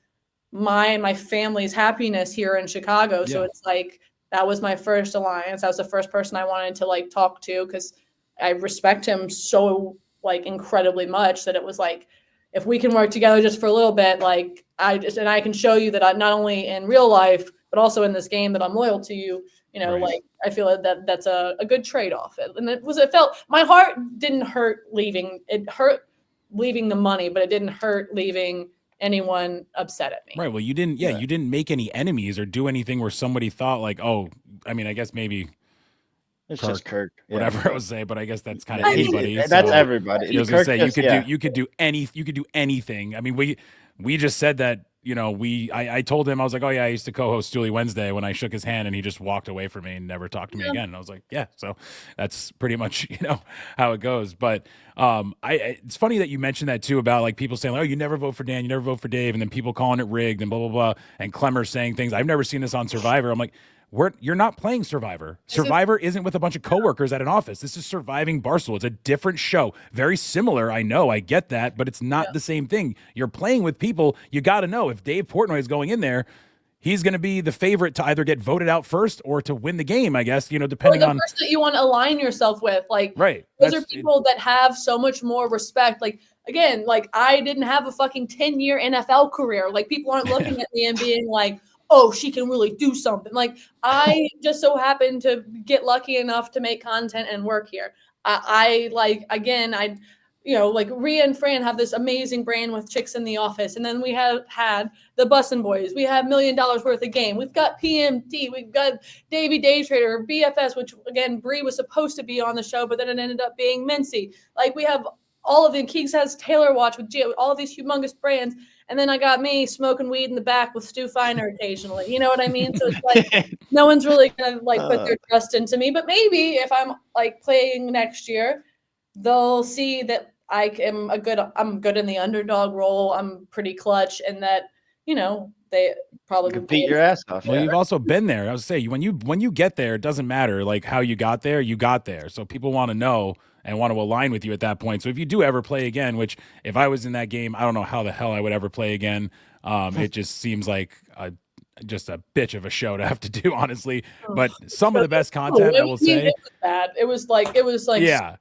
and my family's happiness here in Chicago. So it's like, that was my first alliance. That was the first person I wanted to talk to, because I respect him so incredibly much that it was like, if we can work together just for a little bit, I can show you that I not only in real life, but also in this game that I'm loyal to you, I feel that's a good trade-off. And it felt, my heart didn't hurt leaving. It hurt leaving the money, but it didn't hurt leaving anyone upset at me. Right. Well, you didn't make any enemies or do anything where somebody thought I guess maybe it's just Kirk, whatever I was saying, but I guess that's kind of anybody. That's everybody. I was gonna say you could do anything. I mean, we just said that, I told him, I was like, oh yeah, I used to co-host Julie Wednesday, when I shook his hand and he just walked away from me and never talked to me again. And I was like, yeah, so that's pretty much, how it goes. But it's funny that you mentioned that too, about people saying, oh, you never vote for Dan, you never vote for Dave. And then people calling it rigged and blah, blah, blah. And Clemmer saying things. I've never seen this on Survivor. I'm like, you're not playing Survivor. Survivor isn't with a bunch of coworkers at an office. This is Surviving Barstool. It's a different show. Very similar. I know. I get that, but it's not the same thing. You're playing with people. You got to know if Dave Portnoy is going in there, he's going to be the favorite to either get voted out first or to win the game, I guess, depending on the person that you want to align yourself with. Right. Those are people that have so much more respect. Again, I didn't have a fucking 10-year NFL career. People aren't looking at me and being like, oh, she can really do something. I just so happened to get lucky enough to make content and work here. Rhea and Fran have this amazing brand with Chicks in the Office. And then we have had the Bussin' Boys. We have $1 million worth of game. We've got PMT. We've got Davey Day Trader, BFS, which again, Bree was supposed to be on the show, but then it ended up being Mintzy. We have all of them. Keeks has Taylor Watch with all of these humongous brands. And then I got me smoking weed in the back with Stu Feiner occasionally. You know what I mean? So it's no one's really going to put their trust into me. But maybe if I'm playing next year, they'll see that I'm good in the underdog role. I'm pretty clutch, and that, they probably compete your ass off. Well, you've also been there. I was saying, when you get there, it doesn't matter how you got there. You got there. So people want to know and want to align with you at that point. So if you do ever play again, which if I was in that game, I don't know how the hell I would ever play again. It just seems like just a bitch of a show to have to do, honestly. But some of the best content, I will say. It was bad. It was like yeah.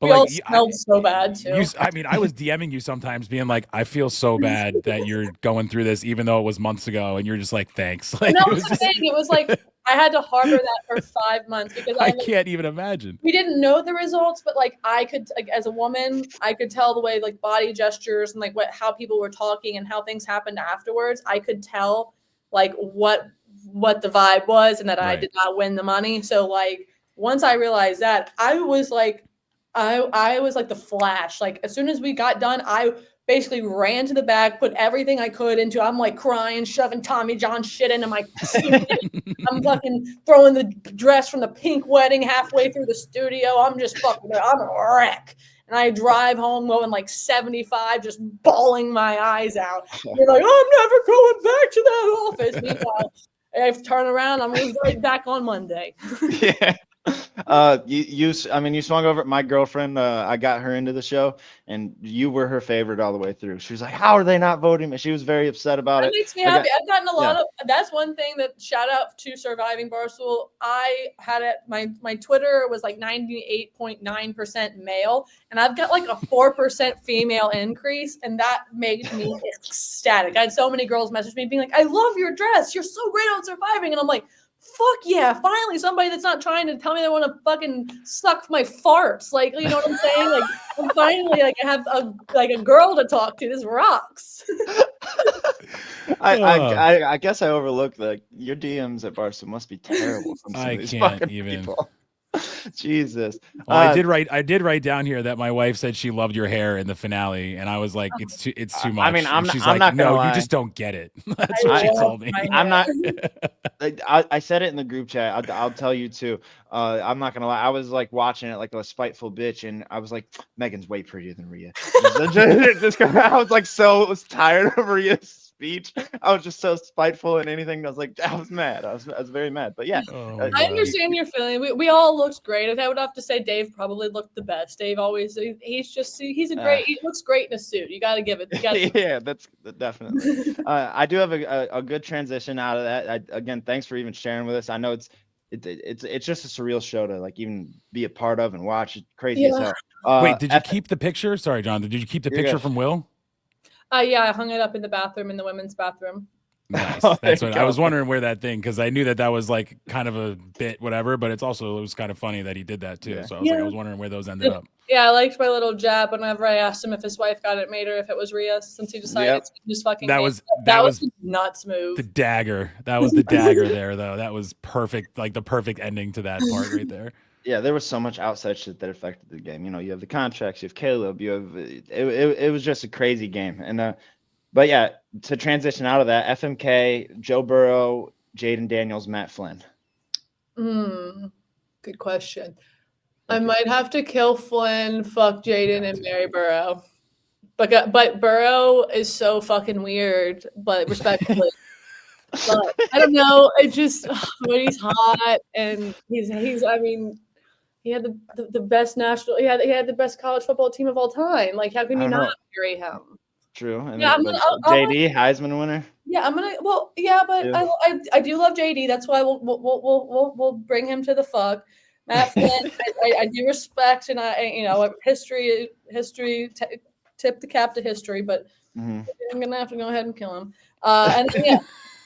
But all smelled so bad too. I was DMing you sometimes being like, I feel so bad that you're going through this, even though it was months ago. And you're just like, thanks. It was like, I had to harbor that for 5 months because I can't even imagine. We didn't know the results, but I could, as a woman, I could tell the way body gestures and how people were talking and how things happened afterwards. I could tell like what the vibe was and that I Right. did not win the money. So like once I realized that, I was like the Flash. Like as soon as we got done, I basically ran to the back, put everything I could into. I'm like crying, shoving Tommy John shit into my suitcase. I'm fucking throwing the dress from the pink wedding halfway through the studio. I'm a wreck. And I drive home going like 75, just bawling my eyes out. You're like, I'm never going back to that office. Meanwhile, I turn around, I'm right back on Monday. Yeah. You swung over my girlfriend. I got her into the show, and you were her favorite all the way through. She was like, "How are they not voting me?" She was very upset about That it. makes me I got- happy. I've gotten a lot of. That's one thing that shout out to Surviving Barstool. I had it. My Twitter was like 98.9% male, and I've got like a 4% female increase, and that made me ecstatic. I had so many girls message me being like, "I love your dress. You're so great on Surviving," and I'm like, fuck yeah, finally somebody that's not trying to tell me they want to fucking suck my farts. Like, you know what I'm saying? Like, I'm finally like I have a girl to talk to. This rocks. I guess I overlooked your DMs at Barstool must be terrible from some I of these can't fucking even. people. Jesus. Well, I did write down here that my wife said she loved your hair in the finale, and I was like, it's too much. I mean, And she's I'm like, not gonna no, lie. you just don't get it. That's what she told me. I'm not. I said it in the group chat. I'll tell you too. I'm not gonna lie. I was like watching it like a spiteful bitch, and I was like, Megan's way prettier than Rhea. I was like was tired of Rhea's speech. I was just so spiteful and anything. I was like, I was mad. I was very mad. But yeah, Oh my I God. understand your feeling. We all looked great. I would have to say Dave probably looked the best. Dave always he's a great. He looks great in a suit. You got to give it. Yeah, that's definitely. I do have a good transition out of that. Again, thanks for even sharing with us. I know it's just a surreal show to like even be a part of and watch. It's crazy as hell. Wait, did you keep the picture? Sorry, Jonathan. Did you keep the You're picture good. from Will? Yeah, I hung it up in the bathroom, in the women's bathroom. Nice. Oh, there That's you what I was go. wondering where that thing, because I knew that was like kind of a bit, whatever, but it was kind of funny that he did that too. Yeah. So I was wondering where those ended up. Yeah, I liked my little jab whenever I asked him if his wife got it made or if it was Rhea, since he decided to just fucking. That was nuts move. the dagger. That was the dagger there, though. That was perfect, like the perfect ending to that part right there. Yeah, there was so much outside shit that affected the game. You know, you have the contracts, you have Caleb, you have it was just a crazy game. And but yeah, to transition out of that, FMK, Joe Burrow, Jaden Daniels, Matt Flynn. Good question. I might have to kill Flynn, fuck Jaden, and marry Burrow. But Burrow is so fucking weird, but respectfully. But I don't know. It just when he's hot and he's I mean, he had the best he had the best college football team of all time. Like how can you not marry him? True. And Yeah, JD, Heisman winner. Yeah, I'm gonna. Well, yeah, but Yeah. I do love JD. That's why we'll bring him to the fuck. Matt Flynn, I do respect, and history tip the cap to history, but I'm gonna have to go ahead and kill him. And then, yeah,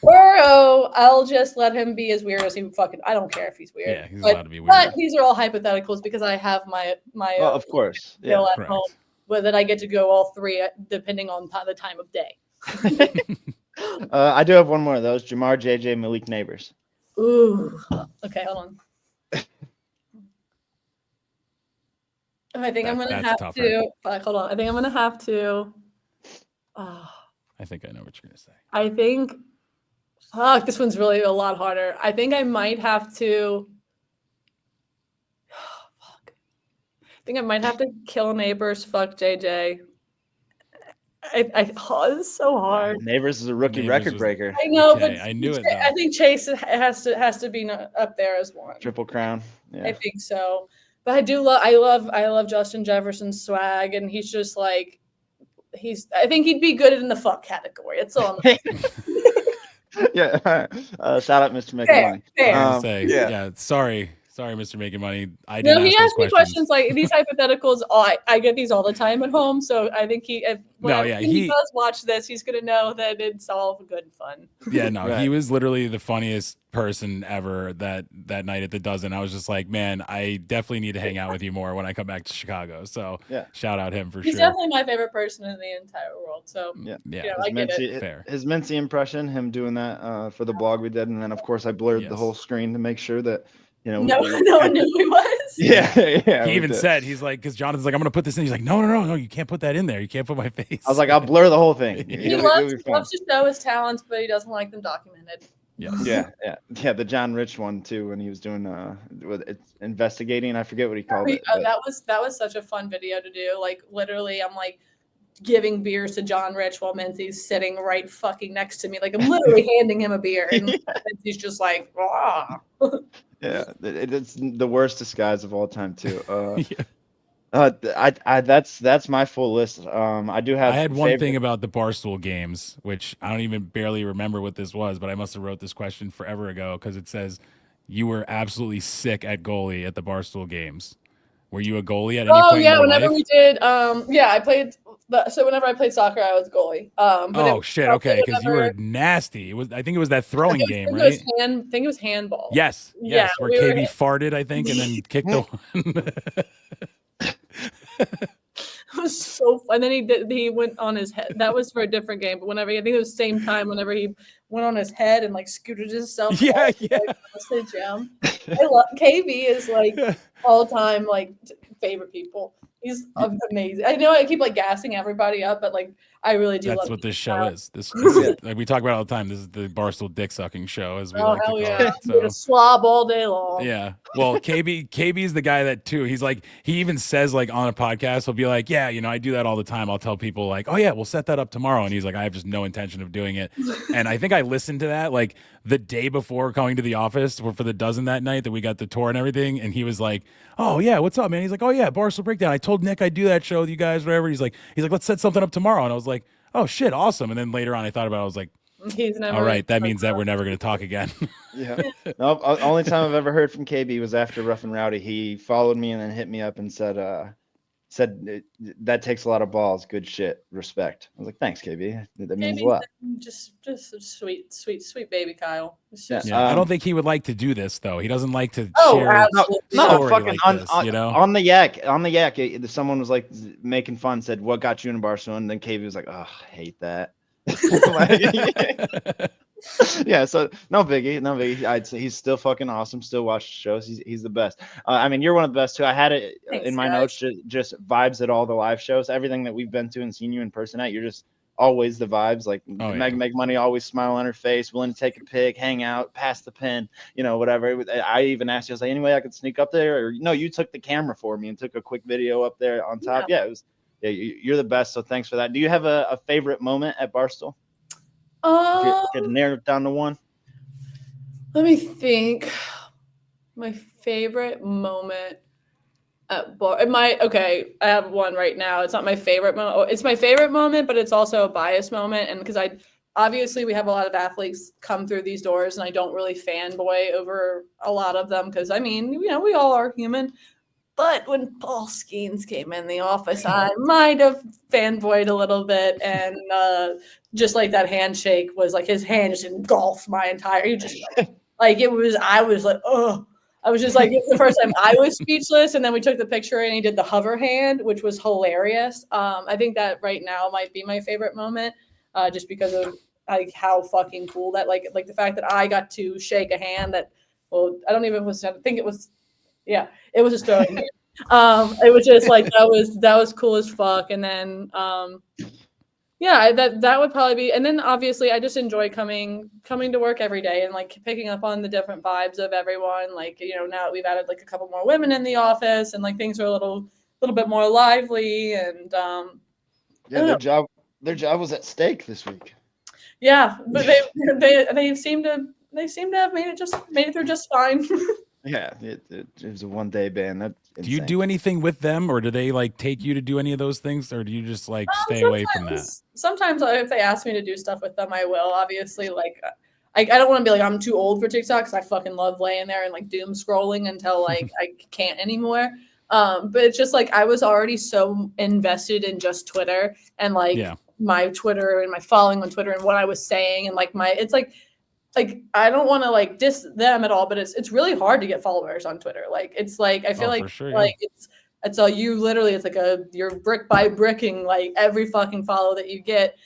Burrow, I'll just let him be as weird as he fucking. I don't care if he's weird. Yeah, he's allowed to be weird. But these are all hypotheticals because I have my Well, of course. Yeah. bill at correct. home, but that I get to go all three depending on the time of day. I do have one more of those. Jamar, JJ, Malik Neighbors. Ooh. Okay, hold on. I think I'm gonna That's have tougher. to. Fuck, hold on. I think I'm gonna have to. I think I know what you're gonna say. I think. Fuck, this one's really a lot harder. I think I might have to. Fuck. I think I might have to kill Neighbors. Fuck JJ. Oh, this is so hard. Neighbors is a rookie Neighbors record was- breaker. I know, Okay, but I knew it, though. I think Chase has to be up there as one. Triple crown. Yeah. I think so. But I love Justin Jefferson's swag, and he's just like I think he'd be good in the fuck category. That's all I'm Yeah. Shout out Mr. McElwain. Fair. I was gonna say, yeah. yeah. Sorry, Sorry, Mr. Making Money. I didn't No, he ask those asked me questions like these hypotheticals. I get these all the time at home, so I think when he does watch this, he's gonna know that it's all good fun. Yeah, no, Right. he was literally the funniest person ever that night at the Dozen. I was just like, man, I definitely need to hang out with you more when I come back to Chicago. So Yeah. shout out him for He's sure. definitely my favorite person in the entire world. So Yeah. Yeah. I get it. Fair. His Mintzy impression, him doing that for the blog we did, and then of course I blurred the Yes. whole screen to make sure that no one knew who he was. Yeah, yeah. He we even did. said, he's like, because Jonathan's like, I'm gonna put this in. He's like, no, you can't put that in there. You can't put my face. I was like, I'll blur the whole thing. He It'll loves be fun. to show his talents, but he doesn't like them documented. Yes. Yeah. The John Rich one too, when he was doing it's investigating. I forget what he called it. Oh, but- that was such a fun video to do. Like literally, I'm like giving beers to John Rich while Mintzy's sitting right fucking next to me. Like I'm literally handing him a beer, and Mintzy's just like, ah. Yeah, it's the worst disguise of all time too. Yeah. That's my full list. I do have. I had one thing about the Barstool Games, which I don't even barely remember what this was, but I must have wrote this question forever ago because it says you were absolutely sick at goalie at the Barstool Games. Were you a goalie at any Oh point yeah, in your whenever life? we did, I played. So whenever I played soccer, I was goalie. Oh shit! Okay, because you were nasty. It was. I think it was that throwing game, right? I think it was handball. Yes. Yeah, Where we were- KB farted, I think, and then kicked the one. It was so fun. And then he went on his head. That was for a different game. But whenever I think it was the same time, whenever he went on his head and like scooted himself. Yeah, off, yeah. Like, the gym. I love KB is like all time like favorite people. He's amazing. I know I keep like gassing everybody up, but like I really do. That's love what this KB show now. is. This is like we talk about it all the time. This is the Barstool dick sucking show, as we Oh like to hell call yeah! it. So, slob all day long. Yeah. Well, KB is the guy that too. He's like, he even says like on a podcast, he'll be like, yeah, I do that all the time. I'll tell people like, oh yeah, we'll set that up tomorrow. And he's like, I have just no intention of doing it. And I think I listened to that like the day before coming to the office for the Dozen that night that we got the tour and everything. And he was like, oh yeah, what's up, man? He's like, oh yeah, Barstool Breakdown. I told Nick I'd do that show with you guys, whatever. He's like, let's set something up tomorrow. And I was like, oh shit, awesome. And then later on I thought about it, I was like, He's never. all right, that means that we're never going to talk again. Yeah. No, only time I've ever heard from KB was after Rough and Rowdy. He followed me and then hit me up and said that takes a lot of balls. Good shit. Respect. I was like, thanks, KB. That means a lot. Just a sweet baby Kyle. It's Yeah. just, Yeah, I don't think he would like to do this though. He doesn't like to Oh, share absolutely. No, story fucking like on, this, on, on the yak. Someone was like making fun, said, "What got you into Barcelona?" And then KB was like, "Oh, I hate that." Yeah, so no biggie. I'd say he's still fucking awesome. Still watch shows. He's the best. I mean, you're one of the best too. I had it Thanks, in my guys. notes. Just vibes at all the live shows. Everything that we've been to and seen you in person at. You're just always the vibes. Like Oh, Meg yeah. make money, always smile on her face, willing to take a pic, hang out, pass the pen, whatever. I even asked you, I was like, anyway, I could sneak up there, or no, you took the camera for me and took a quick video up there on top. Yeah, it was. Yeah, you're the best. So thanks for that. Do you have a favorite moment at Barstool? If you could narrow it down to one. Let me think. My favorite moment at bar. I have one right now. It's not my favorite moment. It's my favorite moment, but it's also a biased moment. And because obviously we have a lot of athletes come through these doors, and I don't really fanboy over a lot of them because I mean, we all are human. But when Paul Skeens came in the office, I might have fanboyed a little bit, and just like that handshake was like his hand just engulfed my entire. You just like it was. I was like, oh, I was just like it was the first time I was speechless, and then we took the picture and he did the hover hand, which was hilarious. I think that right now might be my favorite moment, just because of like how fucking cool that like the fact that I got to shake a hand that. Well, I don't even I think it was. Yeah, it was a story. It was just like that was cool as fuck. And then that would probably be. And then obviously I just enjoy coming to work every day and like picking up on the different vibes of everyone. Like now that we've added like a couple more women in the office and like things are a little bit more lively and Yeah, their job was at stake this week. yeah, but they seem to have made it through just fine. Yeah, it was a one-day ban. That's Do you insane. do anything with them, or do they like take you to do any of those things, or do you just like stay away from that? Sometimes if they ask me to do stuff with them, I will. Obviously, like I don't want to be like I'm too old for TikTok because I fucking love laying there and like doom scrolling until like I can't anymore. But it's just like I was already so invested in just Twitter and like my Twitter and my following on Twitter and what I was saying and like it's like I don't want to like diss them at all, but it's really hard to get followers on Twitter. Like it's like I feel like like it's all you literally it's like you're brick by bricking like every fucking follow that you get.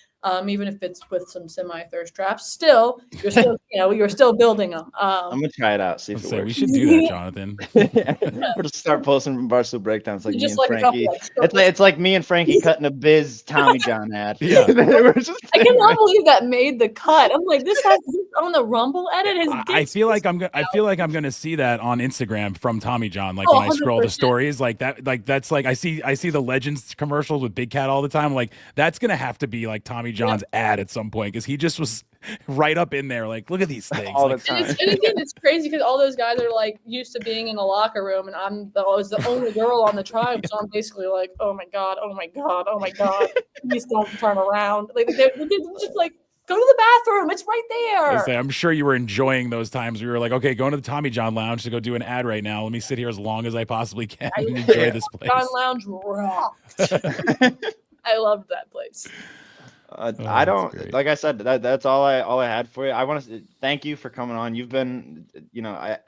Even if it's with some semi-thirst traps, still you're still you're still building them. I'm gonna try it out. See if it works. We should do that, Jonathan. We'll just start posting from Barstool breakdowns like Just me and Frankie. It's like me and Frankie cutting a Biz Tommy John ad. Yeah. I cannot believe that made the cut. I'm like, this has on the Rumble edit. I feel like I'm gonna see that on Instagram from Tommy John. Like when I scroll the stories, like that, like that's like I see the Legends commercials with Big Cat all the time. Like that's gonna have to be like Tommy John's ad at some point because he just was right up in there. Like, look at these things all like, the time. And again, it's crazy because all those guys are like used to being in a locker room, and I was the only girl on the tribe, so I'm basically like, oh my god, please don't turn around. Like they're just like, go to the bathroom, it's right there. I'm sure you were enjoying those times. We were like, okay, going to the Tommy John Lounge to go do an ad right now. Let me sit here as long as I possibly can and enjoy this place. John Lounge rocked. I loved that place. I don't like I said that's all I had for you. I want to thank you for coming on. You've been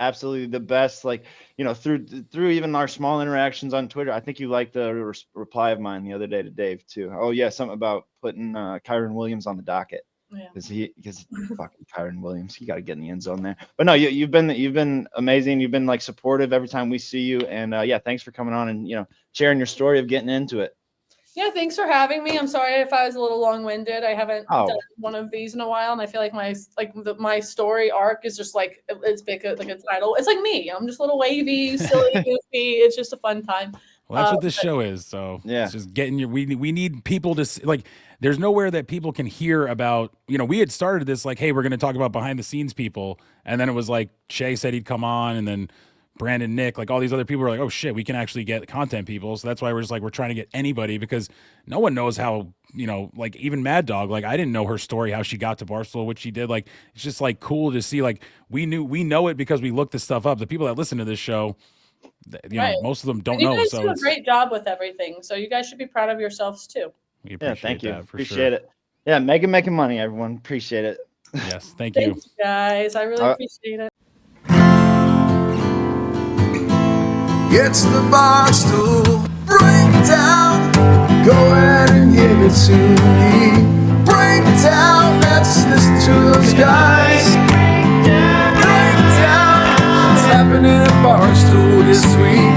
absolutely the best, like through even our small interactions on Twitter. I think you liked the reply of mine the other day to Dave too. Oh yeah, something about putting Kyron Williams on the docket because fucking Kyron Williams, you got to get in the end zone there. But no, you've been amazing. You've been like supportive every time we see you, and thanks for coming on and sharing your story of getting into it. Yeah, thanks for having me. I'm sorry if I was a little long-winded. I haven't done one of these in a while, and I feel like my story arc is just like it's big, like a title. It's like me. I'm just a little wavy, silly, goofy. It's just a fun time. Well, that's what this show is. So it's just getting we need people to like. There's nowhere that people can hear about. We had started this like, hey, we're going to talk about behind the scenes people, and then it was like Shay said he'd come on, and then Brandon, Nick, like all these other people were like, oh shit, we can actually get content people. So that's why we're just like, we're trying to get anybody because no one knows how, like even Mad Dog, like I didn't know her story, how she got to Barstool, what she did. Like, it's just like cool to see, like we know it because we looked this stuff up. The people that listen to this show, most of them don't know. You guys so do a great job with everything. So you guys should be proud of yourselves too. We appreciate thank you. That, for appreciate sure. it. Yeah, Megan making money, everyone. Appreciate it. Yes, thank you. Thanks, guys. I really appreciate it. It's the Barstool Breakdown. Go ahead and give it to me. Breakdown. Let's listen to those guys. Breakdown. What's happening at Barstool this week?